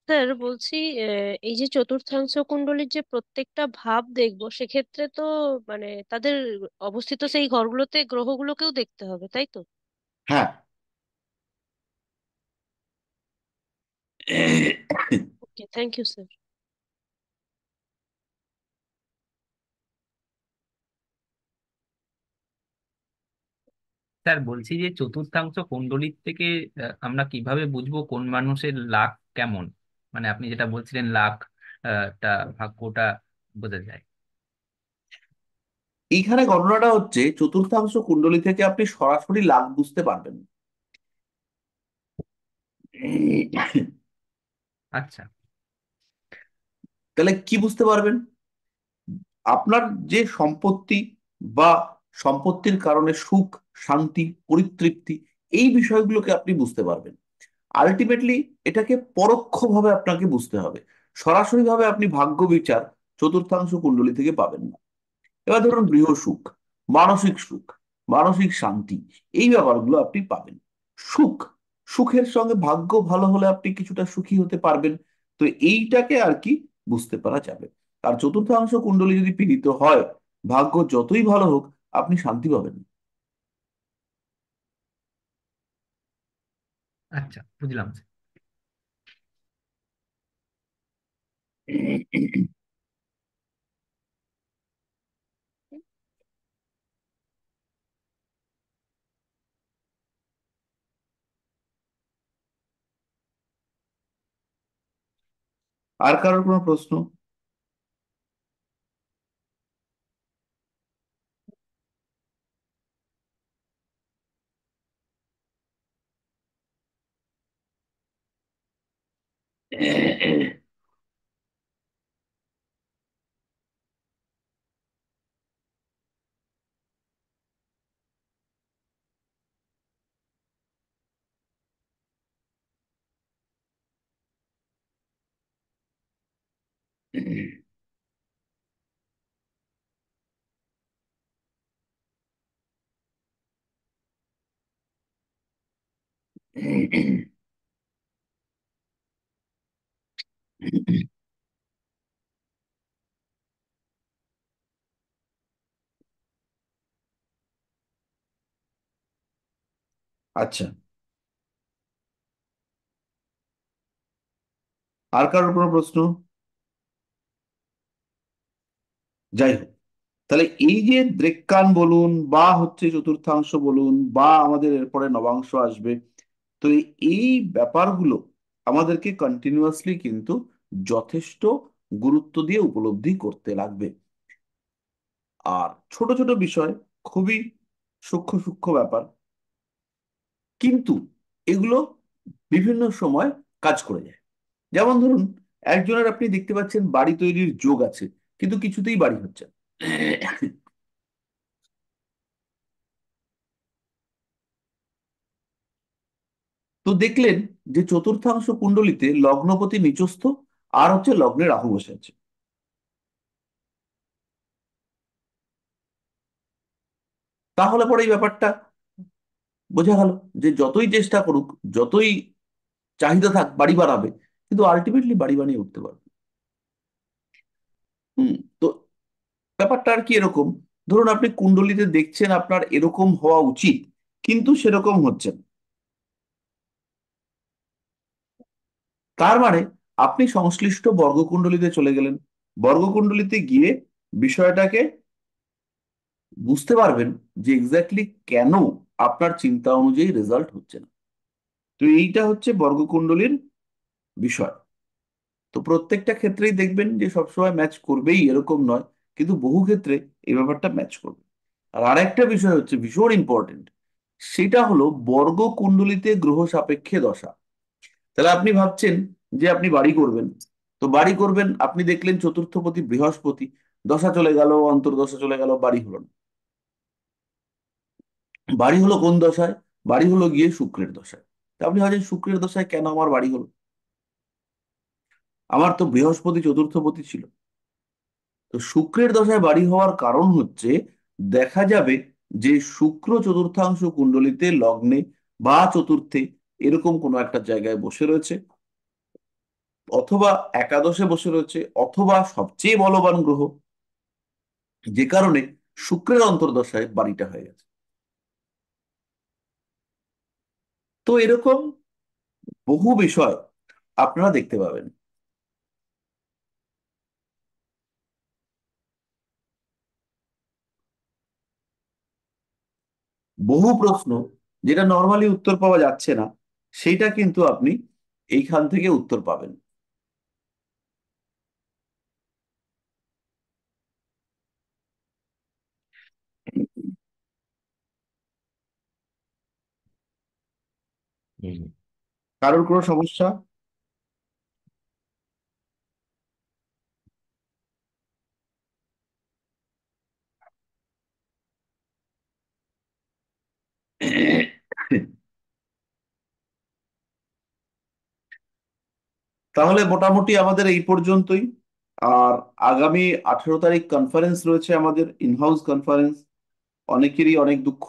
স্যার বলছি, এই যে চতুর্থাংশ কুণ্ডলীর যে প্রত্যেকটা ভাব দেখবো, সেক্ষেত্রে তো মানে তাদের অবস্থিত সেই ঘরগুলোতে গ্রহগুলোকেও দেখতে হবে, তাই তো? হ্যাঁ। ওকে, থ্যাংক ইউ স্যার। স্যার বলছি যে চতুর্থাংশ কুণ্ডলীর থেকে আমরা কিভাবে বুঝবো কোন মানুষের লাক কেমন? মানে আপনি যেটা বলছিলেন লাক টা ভাগ্যটা বোঝা যায়। এইখানে ঘটনাটা হচ্ছে চতুর্থাংশ কুণ্ডলী থেকে আপনি সরাসরি লাভ বুঝতে পারবেন না। আচ্ছা। তাহলে কি বুঝতে পারবেন? আপনার যে সম্পত্তি বা সম্পত্তির কারণে সুখ, শান্তি, পরিতৃপ্তি, এই বিষয়গুলোকে আপনি বুঝতে পারবেন। আলটিমেটলি এটাকে পরোক্ষভাবে আপনাকে বুঝতে হবে, সরাসরি ভাবে আপনি ভাগ্য বিচার চতুর্থাংশ কুণ্ডলী থেকে পাবেন না। এবার ধরুন গৃহ সুখ, মানসিক সুখ, মানসিক শান্তি, এই ব্যাপারগুলো আপনি পাবেন। সুখ, সুখের সঙ্গে ভাগ্য ভালো হলে আপনি কিছুটা সুখী হতে পারবেন। তো এইটাকে আর কি বুঝতে পারা যাবে। আর চতুর্থাংশ কুণ্ডলী যদি পীড়িত হয়, ভাগ্য যতই ভালো হোক, আপনি শান্তি পাবেন না। আচ্ছা, বুঝলাম। আর কারোর কোনো প্রশ্ন? আচ্ছা, আর কারোর কোনো প্রশ্ন? যাই হোক, তাহলে এই যে দ্রেক্কান বলুন বা হচ্ছে চতুর্থাংশ বলুন বা আমাদের এরপরে নবাংশ আসবে, তো এই ব্যাপারগুলো আমাদেরকে কন্টিনিউয়াসলি কিন্তু যথেষ্ট গুরুত্ব দিয়ে উপলব্ধি করতে লাগবে। আর ছোট ছোট বিষয়, খুবই সূক্ষ্ম সূক্ষ্ম ব্যাপার, কিন্তু এগুলো বিভিন্ন সময় কাজ করে যায়। যেমন ধরুন, একজনের আপনি দেখতে পাচ্ছেন বাড়ি তৈরির যোগ আছে, কিন্তু কিছুতেই বাড়ি হচ্ছে না। তো দেখলেন যে চতুর্থাংশ কুণ্ডলিতে লগ্নপতি নিচস্থ, আর হচ্ছে লগ্নে রাহু বসে আছে। তাহলে পরে এই ব্যাপারটা বোঝা গেল যে যতই চেষ্টা করুক, যতই চাহিদা থাক বাড়ি বাড়াবে, কিন্তু আলটিমেটলি বাড়ি বানিয়ে উঠতে পারবে না। হুম। তো ব্যাপারটা আর কি এরকম, ধরুন আপনি কুণ্ডলিতে দেখছেন আপনার এরকম হওয়া উচিত, কিন্তু সেরকম হচ্ছে না। তার মানে আপনি সংশ্লিষ্ট বর্গকুণ্ডলিতে চলে গেলেন, বর্গকুণ্ডলিতে গিয়ে বিষয়টাকে বুঝতে পারবেন যে এক্স্যাক্টলি কেন আপনার চিন্তা অনুযায়ী রেজাল্ট হচ্ছে না। তো এইটা হচ্ছে বর্গকুণ্ডলীর বিষয়। তো প্রত্যেকটা ক্ষেত্রেই দেখবেন যে সবসময় ম্যাচ করবেই এরকম নয়, কিন্তু বহু ক্ষেত্রে এই ব্যাপারটা ম্যাচ করবে। আর আরেকটা বিষয় হচ্ছে ভীষণ ইম্পর্টেন্ট, সেটা হলো বর্গ কুণ্ডলিতে গ্রহ সাপেক্ষে দশা। তাহলে আপনি ভাবছেন যে আপনি বাড়ি করবেন, তো বাড়ি করবেন, আপনি দেখলেন চতুর্থপতি বৃহস্পতি, দশা চলে গেল, অন্তর্দশা চলে গেল, বাড়ি হলো না। বাড়ি হলো কোন দশায়? বাড়ি হলো গিয়ে শুক্রের দশায়। তা আপনি ভাবছেন শুক্রের দশায় কেন আমার বাড়ি হলো? আমার তো বৃহস্পতি চতুর্থপতি ছিল। তো শুক্রের দশায় বাড়ি হওয়ার কারণ হচ্ছে, দেখা যাবে যে শুক্র চতুর্থাংশ কুণ্ডলিতে লগ্নে বা চতুর্থে এরকম কোনো একটা জায়গায় বসে রয়েছে, অথবা একাদশে বসে রয়েছে, অথবা সবচেয়ে বলবান গ্রহ, যে কারণে শুক্রের অন্তর্দশায় বাড়িটা হয়ে গেছে। তো এরকম বহু বিষয় আপনারা দেখতে পাবেন। বহু প্রশ্ন যেটা নর্মালি উত্তর পাওয়া যাচ্ছে না, সেইটা কিন্তু আপনি এইখান থেকে উত্তর পাবেন। হুম। কারোর কোনো সমস্যা? তাহলে মোটামুটি আমাদের এই পর্যন্তই। আর আগামী 18 তারিখ কনফারেন্স রয়েছে, আমাদের ইনহাউস কনফারেন্স। অনেকেরই অনেক দুঃখ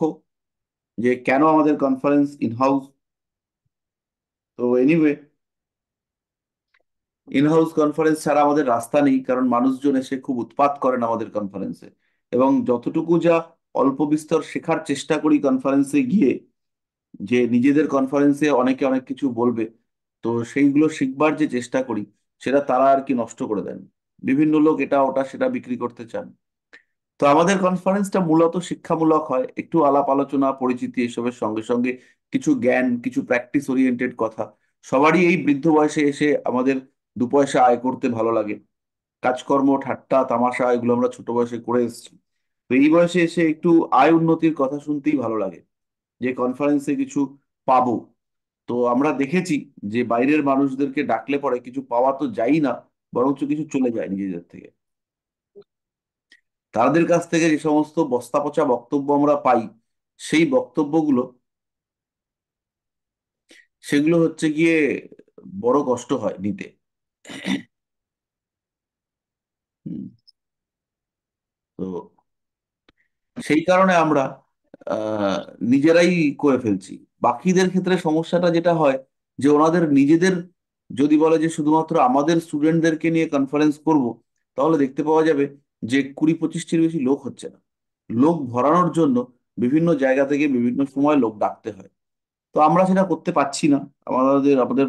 যে কেন আমাদের কনফারেন্স ইনহাউস। তো এনিওয়ে, ইনহাউস কনফারেন্স ছাড়া আমাদের রাস্তা নেই, কারণ মানুষজন এসে খুব উৎপাত করেন আমাদের কনফারেন্সে। এবং যতটুকু যা অল্প বিস্তর শেখার চেষ্টা করি কনফারেন্সে গিয়ে, যে নিজেদের কনফারেন্সে অনেকে অনেক কিছু বলবে, তো সেইগুলো শিখবার যে চেষ্টা করি, সেটা তারা আর কি নষ্ট করে দেন। বিভিন্ন লোক এটা ওটা সেটা বিক্রি করতে চান। তো আমাদের কনফারেন্সটা মূলত শিক্ষামূলক হয়, একটু আলাপ আলোচনা পরিচিতি এসবের সঙ্গে সঙ্গে কিছু জ্ঞান, কিছু প্র্যাকটিস ওরিয়েন্টেড কথা। সবারই এই বৃদ্ধ বয়সে এসে আমাদের দু পয়সা আয় করতে ভালো লাগে। কাজকর্ম, ঠাট্টা তামাশা এগুলো আমরা ছোট বয়সে করে এসেছি। তো এই বয়সে এসে একটু আয় উন্নতির কথা শুনতেই ভালো লাগে, যে কনফারেন্সে কিছু পাবো। তো আমরা দেখেছি যে বাইরের মানুষদেরকে ডাকলে পরে কিছু পাওয়া তো যাই না, বরঞ্চ কিছু চলে যায় নিজেদের থেকে। তাদের কাছ থেকে যে সমস্ত বস্তা পচা বক্তব্য আমরা পাই, সেই বক্তব্যগুলো, সেগুলো হচ্ছে গিয়ে বড় কষ্ট হয় নিতে। হুম, তো সেই কারণে আমরা আহ, নিজেরাই করে ফেলছি। বাকিদের ক্ষেত্রে সমস্যাটা যেটা হয়, যে ওনাদের নিজেদের যদি বলে যে শুধুমাত্র আমাদের স্টুডেন্টদেরকে নিয়ে কনফারেন্স করব, তাহলে দেখতে পাওয়া যাবে যে 20-25টির বেশি লোক হচ্ছে না। লোক ভরানোর জন্য বিভিন্ন জায়গা থেকে বিভিন্ন সময় লোক ডাকতে হয়। তো আমরা সেটা করতে পারছি না। আমাদের আমাদের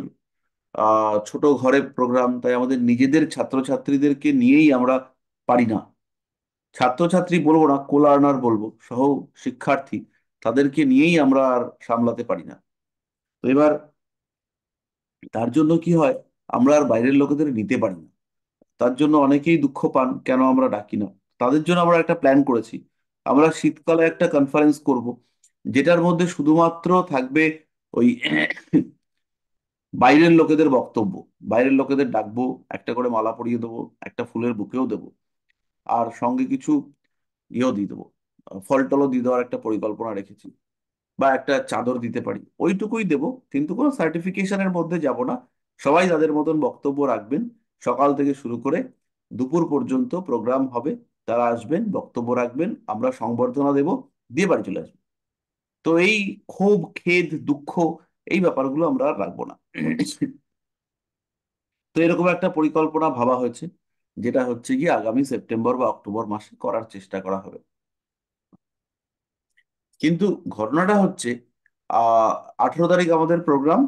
ছোট ঘরে প্রোগ্রাম, তাই আমাদের নিজেদের ছাত্রছাত্রীদেরকে নিয়েই আমরা পারি না। ছাত্রছাত্রী বলবো না, কোল আর্নার বলবো, সহ শিক্ষার্থী, তাদেরকে নিয়েই আমরা আর সামলাতে পারি না। তো এবার তার জন্য কি হয়, আমরা আর বাইরের লোকেদের নিতে পারি না। তার জন্য অনেকেই দুঃখ পান কেন আমরা ডাকি না। তাদের জন্য আমরা একটা প্ল্যান করেছি। আমরা শীতকালে একটা কনফারেন্স করব, যেটার মধ্যে শুধুমাত্র থাকবে ওই বাইরের লোকেদের বক্তব্য। বাইরের লোকেদের ডাকবো, একটা করে মালা পরিয়ে দেবো, একটা ফুলের বুকেও দেবো, আর সঙ্গে কিছু ইয়েও দিয়ে দেবো, ফল টলও দিয়ে দেওয়ার একটা পরিকল্পনা রেখেছি। বা একটা চাদর দিতে পারি, ওইটুকুই দেব। কিন্তু কোনো সার্টিফিকেশনের মধ্যে যাব না। সবাই তাদের মতন বক্তব্য রাখবেন। সকাল থেকে শুরু করে দুপুর পর্যন্ত প্রোগ্রাম হবে। তারা আসবেন, বক্তব্য রাখবেন, আমরা সংবর্ধনা দেব, দিয়ে বাড়ি চলে আসবো। তো এই ক্ষোভ, খেদ, দুঃখ, এই ব্যাপারগুলো আমরা আর রাখবো না। তো এরকম একটা পরিকল্পনা ভাবা হয়েছে, যেটা হচ্ছে গিয়ে আগামী সেপ্টেম্বর বা অক্টোবর মাসে করার চেষ্টা করা হবে। কিন্তু ঘটনাটা হচ্ছে, 18 তারিখ আমাদের প্রোগ্রাম।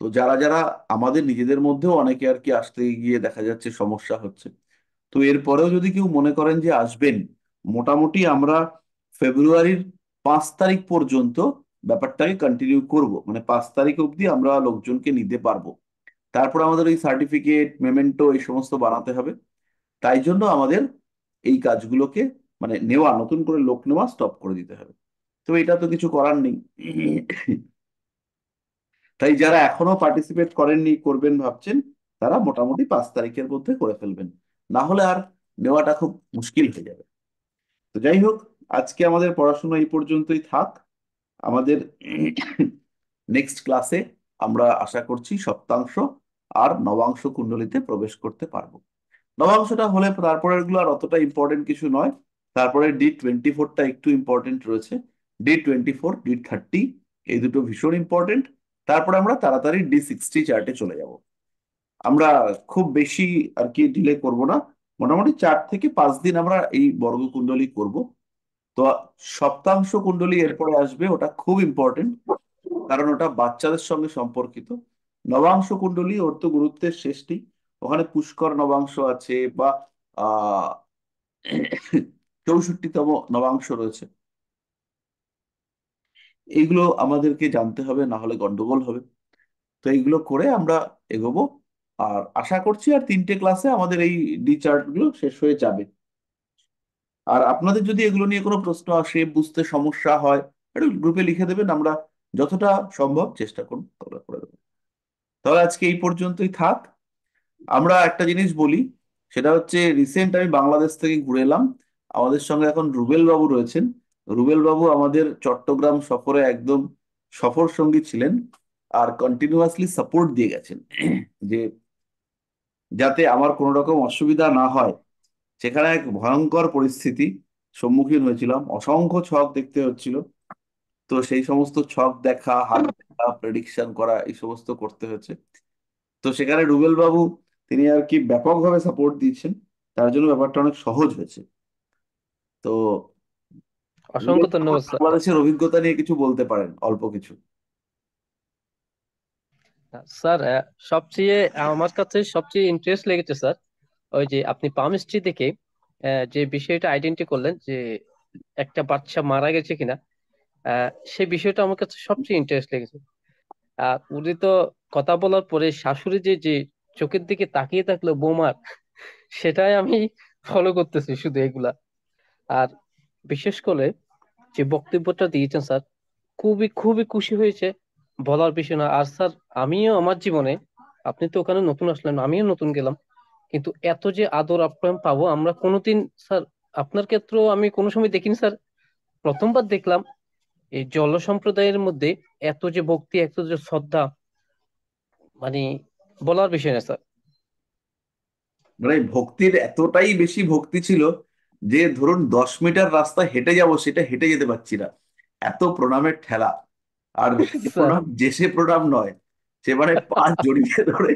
তো যারা যারা আমাদের নিজেদের মধ্যেও অনেকে আর কি আসতে গিয়ে দেখা যাচ্ছে সমস্যা হচ্ছে। তো এরপরেও যদি কেউ মনে করেন যে আসবেন, মোটামুটি আমরা ফেব্রুয়ারির 5 তারিখ পর্যন্ত ব্যাপারটাকে কন্টিনিউ করব, মানে 5 তারিখ অবধি আমরা লোকজনকে নিতে পারবো। তারপর আমাদের ওই সার্টিফিকেট, মেমেন্টো এই সমস্ত বানাতে হবে। তাই জন্য আমাদের এই কাজগুলোকে, মানে নেওয়া, নতুন করে লোক নেওয়া স্টপ করে দিতে হবে। তো তো এটা তো কিছু করার নেই। তাই যারা এখনো পার্টিসিপেট করেননি, করবেন ভাবছেন, তারা মোটামুটি 5 তারিখের মধ্যে করে ফেলবেন, না হলে আর নেওয়াটা খুব মুশকিল হয়ে যাবে। তো যাই হোক, আজকে আমাদের পড়াশোনা এই পর্যন্তই থাক। আমাদের নেক্সট ক্লাসে আমরা আশা করছি সপ্তাংশ আর নবাংশ কুণ্ডলিতে প্রবেশ করতে পারবো। নবাংশটা হলে তারপরের গুলো আর অতটা ইম্পর্টেন্ট কিছু নয়। তারপরে D24টা একটু ইম্পর্টেন্ট রয়েছে, D24, D30 এই দুটো ভীষণ ইম্পর্টেন্ট। তারপরে আমরা তাড়াতাড়ি D60 চার্টে চলে যাব। আমরা খুব বেশি আর কি ডিলে করব না, মোটামুটি 4 থেকে 5 দিন আমরা এই বর্গকুণ্ডলী করব। তো সপ্তাংশ কুণ্ডলী এরপরে আসবে, ওটা খুব ইম্পর্টেন্ট, কারণ ওটা বাচ্চাদের সঙ্গে সম্পর্কিত। নবাংশ কুণ্ডলী, ওর তো গুরুত্বের শেষ নেই, ওখানে পুষ্কর নবাংশ আছে বা আহ 64তম নবাংশ রয়েছে। এইগুলো আমাদেরকে জানতে হবে, না হলে গন্ডগোল হবে। তো এইগুলো করে আমরা এগোবো। আর আশা করছি আর 3টে ক্লাসে আমাদের এই ডি চার্ট গুলো শেষ হয়ে যাবে। আর আপনাদের যদি এগুলো নিয়ে কোনো প্রশ্ন আসে, বুঝতে সমস্যা হয়, একটু গ্রুপে লিখে দেবেন, আমরা যতটা সম্ভব চেষ্টা করব ততটা করে দেবো। তাহলে আজকে এই পর্যন্তই থাক। আমরা একটা জিনিস বলি, সেটা হচ্ছে রিসেন্ট আমি বাংলাদেশ থেকে ঘুরে এলাম। আমাদের সঙ্গে এখন রুবেল বাবু রয়েছেন। রুবেল বাবু আমাদের চট্টগ্রাম সফরে একদম সফর সঙ্গী ছিলেন, আর কন্টিনিউয়াসলি সাপোর্ট দিয়ে গেছেন যে যাতে আমার কোনো রকম অসুবিধা না হয়। সেখানে এক ভয়ঙ্কর পরিস্থিতি সম্মুখীন হয়েছিলাম, অসংখ্য ছক দেখতে হচ্ছিল। তো সেই সমস্ত ছক দেখা, হাত দেখা, প্রেডিকশন করা, এই সমস্ত করতে হয়েছে। তো সেখানে রুবেল বাবু তিনি আর কি ব্যাপকভাবে সাপোর্ট দিচ্ছেন, তার জন্য ব্যাপারটা অনেক সহজ হয়েছে। তো রুবেল অসংখ্য বাবু ধন্যবাদ স্যার। বাংলাদেশের অভিজ্ঞতা নিয়ে কিছু বলতে পারেন, অল্প কিছু। স্যার সবচেয়ে আমার কাছে সবচেয়ে ইন্টারেস্ট লেগেছে স্যার, ওই যে আপনি পাম স্ট্রি দেখে যে বিষয়টা আইডেন্টি করলেন যে একটা বাচ্চা মারা গেছে কিনা, সেই বিষয়টা আমার কাছে সবচেয়ে ইন্টারেস্ট লেগেছে। উনি তো কথা বলার পরে শাশুড়ি যে যে চোখের দিকে তাকিয়ে থাকলো বৌমার, সেটাই আমি ফলো করতেছি শুধু এগুলা। আর বিশেষ করে যে বক্তব্যটা দিয়েছেন স্যার, খুবই খুবই খুশি হয়েছে, বলার বিষয় না। আর স্যার আমিও আমার জীবনে, আপনি তো ওখানে নতুন আসলেন, আমিও নতুন গেলাম, কিন্তু এত যে আদর আপ্যায়ন পাবো আমরা কোনোদিন স্যার আপনার ক্ষেত্রেও আমি কোনো সময় দেখিনি স্যার। প্রথমবার দেখলাম এই জল সম্প্রদায়ের মধ্যে এত যে ভক্তি, এত যে শ্রদ্ধা, মানে বলার বিষয় না স্যার। মানে ভক্তির এতটাই বেশি ভক্তি ছিল যে ধরুন 10 মিটার রাস্তা হেঁটে যাব, সেটা হেঁটে যেতে পারছি না, এত প্রণামের ঠেলা। আর সে স্যার প্রণাম যে সে প্রণাম নয়, সে মানে পা জড়িয়ে ধরে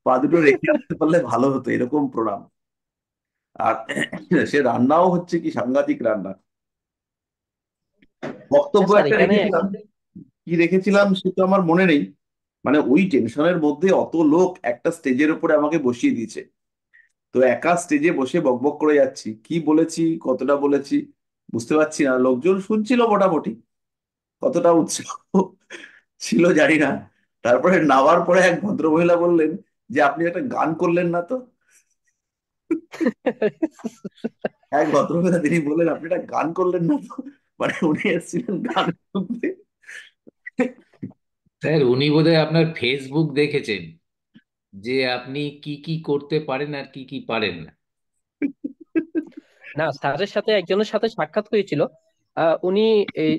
পা দুটো রেখে আসতে পারলে ভালো হতো, এরকম প্রণাম। আর সে রান্নাও হচ্ছে কি সাংঘাতিক রান্না। আচ্ছা বক্তব্য স্যার একটা এখানে রেখেছিলাম, কি রেখেছিলাম সে তো আমার মনে নেই। মানে ওই টেনশনের মধ্যে অত লোক একটা স্টেজের উপরে আমাকে বসিয়ে দিয়েছে, তো একা স্টেজে বসে বকবক করে যাচ্ছি, কি বলেছি কতটা বলেছি বুঝতে পারছি না। লোকজন শুনছিল মোটামুটি, কতটা উৎসাহ ছিল জানি না। তারপরে নামার পরে এক ভদ্রমহিলা বললেন যে আপনি একটা গান করলেন না তো। এক ভদ্রমহিলা তিনি বললেন আপনি একটা গান করলেন না তো, মানে উনি এসেছিলেন গান শুনতে। স্যার উনি বোধহয় আপনার ফেসবুক দেখেছেন যে আপনি কি কি করতে পারেন আর কি কি পারেন না। না, স্যারের সাথে একজনের সাথে সাক্ষাৎ হয়েছিল। উনি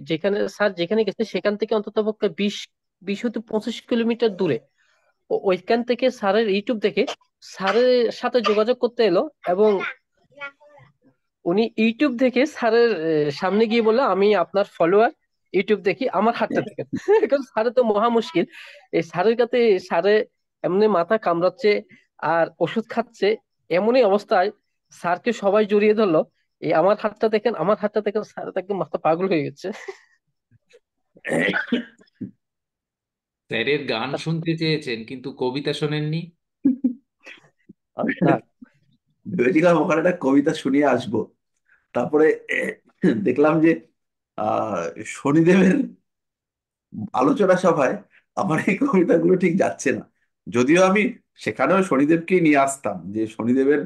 যেখানে স্যার যেখানে গেছে সেখান থেকে অন্তত পক্ষে 20 20 হতে 25 কিলোমিটার দূরে। ওইখান থেকে স্যারের ইউটিউব দেখে স্যারের সাথে যোগাযোগ করতে এলো, এবং উনি ইউটিউব দেখে স্যারের সামনে গিয়ে বললো আমি আপনার ফলোয়ার, ইউটিউব দেখি আমার হাতটা দেখেন। এখন স্যারের তো মহা মুশকিল, এই স্যারের কাছে স্যারে এমনি মাথা কামড়াচ্ছে আর ওষুধ খাচ্ছে, এমনই অবস্থায় স্যারকে সবাই জড়িয়ে ধরলো, এই আমার হাতটা দেখেন আমার হাতটা দেখেন, স্যার তো একদম মাথা পাগল হয়ে গেছে। স্যারের গান শুনতে চেয়েছেন কিন্তু কবিতা শোনেননি। আমি না ভেবেছিলাম ওখানে একটা কবিতা শুনিয়ে আসবো, তারপরে দেখলাম যে আহ শনিদেবের আলোচনা সভায় আমার এই কবিতাগুলো ঠিক যাচ্ছে না। যদিও আমি সেখানেও শনিদেবকেই নিয়ে আসতাম, যে শনিদেবের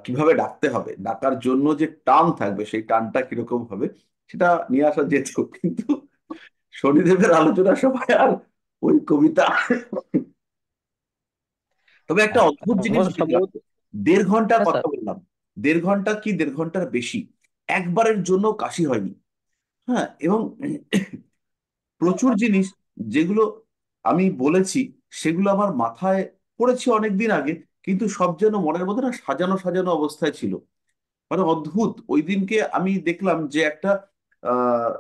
কিভাবে ডাকতে হবে, ডাকার জন্য যে টান থাকবে সেই টানটা কিরকম হবে, সেটা নিয়ে আসা যেত, কিন্তু শনিদেবের আলোচনা সভায় আর ওই কবিতা। তবে একটা অদ্ভুত জিনিস আমার দেখলাম, সম্ভবত। 1.5 ঘন্টা হ্যাঁ কথা স্যার। বললাম, 1.5 ঘন্টা কি 1.5 ঘন্টার বেশি, একবারের জন্য কাশি হয়নি। হ্যাঁ, এবং প্রচুর জিনিস যেগুলো আমি বলেছি সেগুলো আমার মাথায় পড়েছে অনেকদিন আগে, কিন্তু সব যেন মনের মধ্যে না সাজানো সাজানো অবস্থায় ছিল। মানে অদ্ভুত, ওই দিনকে আমি দেখলাম যে একটা আহ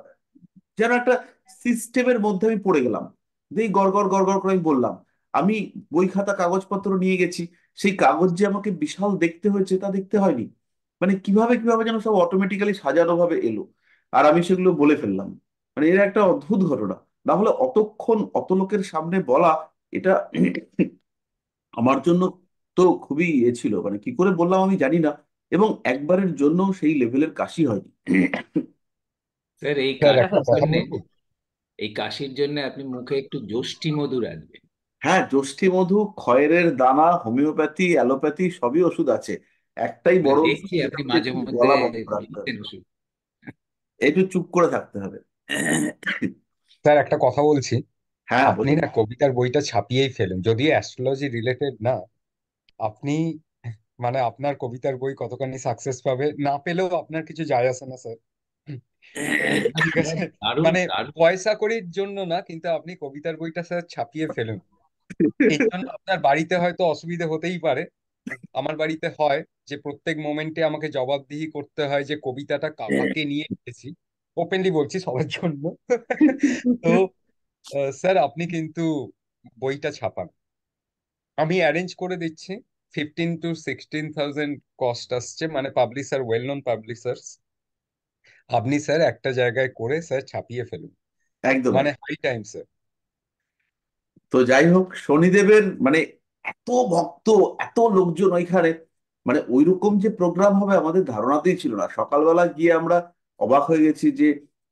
যেন একটা সিস্টেমের মধ্যে আমি পড়ে গেলাম। দিয়ে গড় গড় গড় গড় করে আমি বললাম, আমি বই খাতা কাগজপত্র নিয়ে গেছি, সেই কাগজ যে আমাকে বিশাল দেখতে হয়েছে তা দেখতে হয়নি। মানে কিভাবে কিভাবে যেন সব অটোমেটিক্যালি সাজানো ভাবে এলো, আর আমি সেগুলো বলে ফেললাম। মানে এর একটা অদ্ভুত ঘটনা। না হলে অতক্ষণ অত লোকের সামনে বলা, এটা আমার জন্য তো খুবই ছিল, মানে কি করে বললাম আমি জানি না। এবং একবারের জন্য সেই লেভেলের কাশি হয়নি। স্যার এই স্যার হ্যাঁ একটা কাশির স্যার কথা জন্য, বলবো? এই কাশির জন্য আপনি মুখে একটু যষ্টি মধু রাখবেন। হ্যাঁ, যষ্ঠী মধু, খয়েরের দানা, হোমিওপ্যাথি, অ্যালোপ্যাথি সবই ওষুধ আছে। একটাই আমি বড় ওষুধ, দেখছি সেটা আপনি হচ্ছে মাঝে একটু মধ্যে গলা বন্ধ রাখতে হবে, দিচ্ছেন ওষুধ। একটু চুপ করে থাকতে হবে। স্যার একটা কথা বলছি। হ্যাঁ, আপনি বলুন। না কবিতার বইটা ছাপিয়েই ফেলেন, যদিও অ্যাস্ট্রোলজি রিলেটেড না। আপনি মানে আপনার কবিতার বই কতখানি সাকসেস পাবে না পেলেও আপনার কিছু যায় আসে না স্যার। ঠিক আছে, দারুণ মানে দারুণ। পয়সা কড়ির জন্য না, কিন্তু আপনি কবিতার বইটা স্যার ছাপিয়ে ফেলুন। এই জন্য আপনার বাড়িতে হয়তো অসুবিধা হতেই পারে। আমার বাড়িতে হয় যে প্রত্যেক মোমেন্টে আমাকে জবাবদিহি করতে হয় যে কবিতাটা কাকে নিয়ে লিখেছি। ওপেনলি বলছি সবার জন্য। তো স্যার আপনি কিন্তু বইটা ছাপান, আমি অ্যারেঞ্জ করে দিচ্ছি। 15 to 16,000 কস্ট আসছে, মানে পাবলিশার, ওয়েল নোন পাবলিশার্স। আপনি স্যার একটা জায়গায় করে স্যার ছাপিয়ে ফেলুন, একদম মানে একদম। High time sir. তো যাই হোক, শনিদেবের মানে এত ভক্ত, এত লোকজন ওইখানে, মানে ওইরকম যে প্রোগ্রাম হবে আমাদের ধারণাতেই ছিল না। সকালবেলা গিয়ে আমরা অবাক হয়ে গেছি যে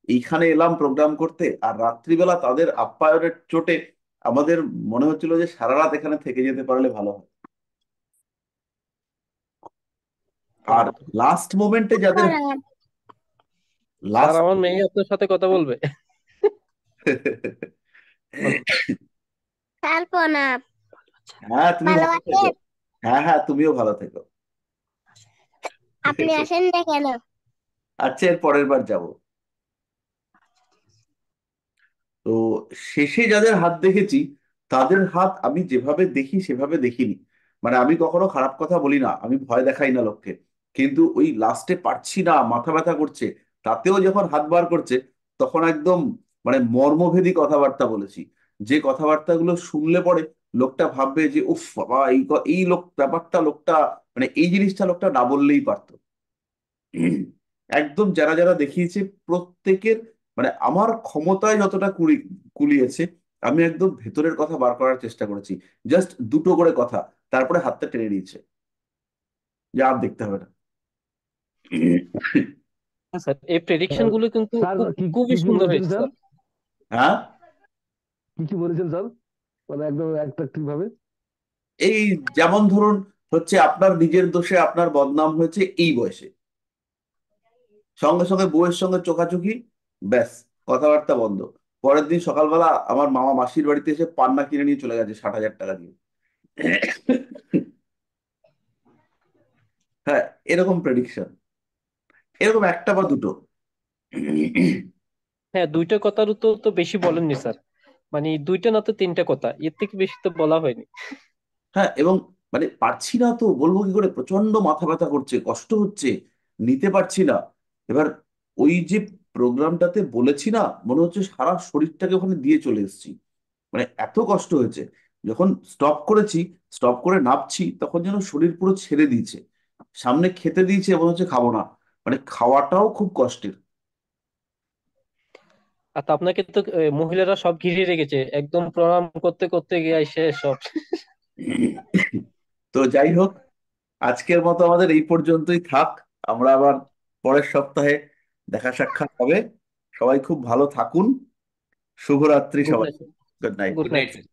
এইখানে এলাম প্রোগ্রাম করতে, আর রাত্রিবেলা তাদের আপ্যায়নের চোটে আমাদের মনে হচ্ছিল যে সারা রাত এখানে থেকে যেতে পারলে ভালো হয়। আর একদম। লাস্ট মোমেন্টে যাদের স্যার লাস্ট আমার মেয়ে আপনার সাথে কথা বলবে। বলুন। কল্পনা হ্যাঁ, তুমি ভালো ভালো থেকো। আছেন? হ্যাঁ হ্যাঁ, তুমিও ভালো থেকো। আপনি আসেন না কেন? আচ্ছা, এর পরের বার যাবো। তো শেষে যাদের হাত দেখেছি, তাদের হাত আমি যেভাবে দেখি সেভাবে দেখিনি। মানে আমি কখনো খারাপ কথা বলি না, আমি ভয় দেখাই না লোককে, কিন্তু ওই লাস্টে পারছি না, মাথা ব্যথা করছে, তাতেও যখন হাত বার করছে, তখন একদম মানে মর্মভেদী কথাবার্তা বলেছি। যে কথাবার্তাগুলো শুনলে পরে লোকটা ভাববে যে উফ বাবা, এই লোক ব্যাপারটা লোকটা, মানে এই জিনিসটা লোকটা না বললেই পারতো। একদম যারা যারা দেখিয়েছে প্রত্যেকের, মানে আমার ক্ষমতায় যতটা কুলিয়েছে, আমি একদম ভেতরের কথা বার করার চেষ্টা করেছি। জাস্ট দুটো করে কথা, তারপরে হাতটা টেনে নিয়েছে যে আর দেখতে হবে না। হ্যাঁ স্যার, এই প্রেডিকশন স্যার, গুলো কিন্তু স্যার কি কি খুবই কি সুন্দর বলেছেন হয়েছে স্যার? স্যার। হ্যাঁ, কি কি বলেছেন স্যার? মানে একদম অ্যাট্রাকটিভ ভাবে। এই যেমন ধরুন, হচ্ছে আপনার নিজের দোষে আপনার বদনাম হয়েছে এই বয়সে, সঙ্গে সঙ্গে বউয়ের সঙ্গে চোখাচোখি, ব্যাস, কথাবার্তা বন্ধ। পরের দিন সকালবেলা আমার মামা মাসির বাড়িতে এসে পান্না কিনে নিয়ে চলে গেছে 60,000 টাকা দিয়ে। হ্যাঁ, এরকম প্রেডিকশন, এরকম একটা বা দুটো। হ্যাঁ, দুইটা কথার উত্তর তো বেশি বলেননি স্যার। মানে দুইটা না তো তিনটা কথা, এর থেকে বেশি তো বলা হয়নি। হ্যাঁ, এবং মানে পারছি না তো বলবো কি করে, প্রচন্ড মাথা ব্যথা করছে, কষ্ট হচ্ছে, নিতে পারছি না। এবার ওই যে প্রোগ্রামটাতে বলেছি না, মনে হচ্ছে সারা শরীরটাকে ওখানে দিয়ে চলে এসেছি। মানে এত কষ্ট হয়েছে, যখন স্টপ করেছি, স্টপ করে নামছি, তখন যেন শরীর পুরো ছেড়ে দিয়েছে। সামনে খেতে দিয়েছে, মনে হচ্ছে খাবো না, মানে খাওয়াটাও খুব কষ্টের। আর তো আপনাকে তো মহিলারা সব ঘিরে রেখেছে, একদম প্রণাম করতে করতে গিয়ে শেষ সব। তো যাই হোক, আজকের মতো আমাদের এই পর্যন্তই থাক। আমরা আবার পরের সপ্তাহে দেখা সাক্ষাৎ হবে। সবাই খুব ভালো থাকুন। শুভরাত্রি গুড সবাই। Night. Good night. Good good night. Night sir.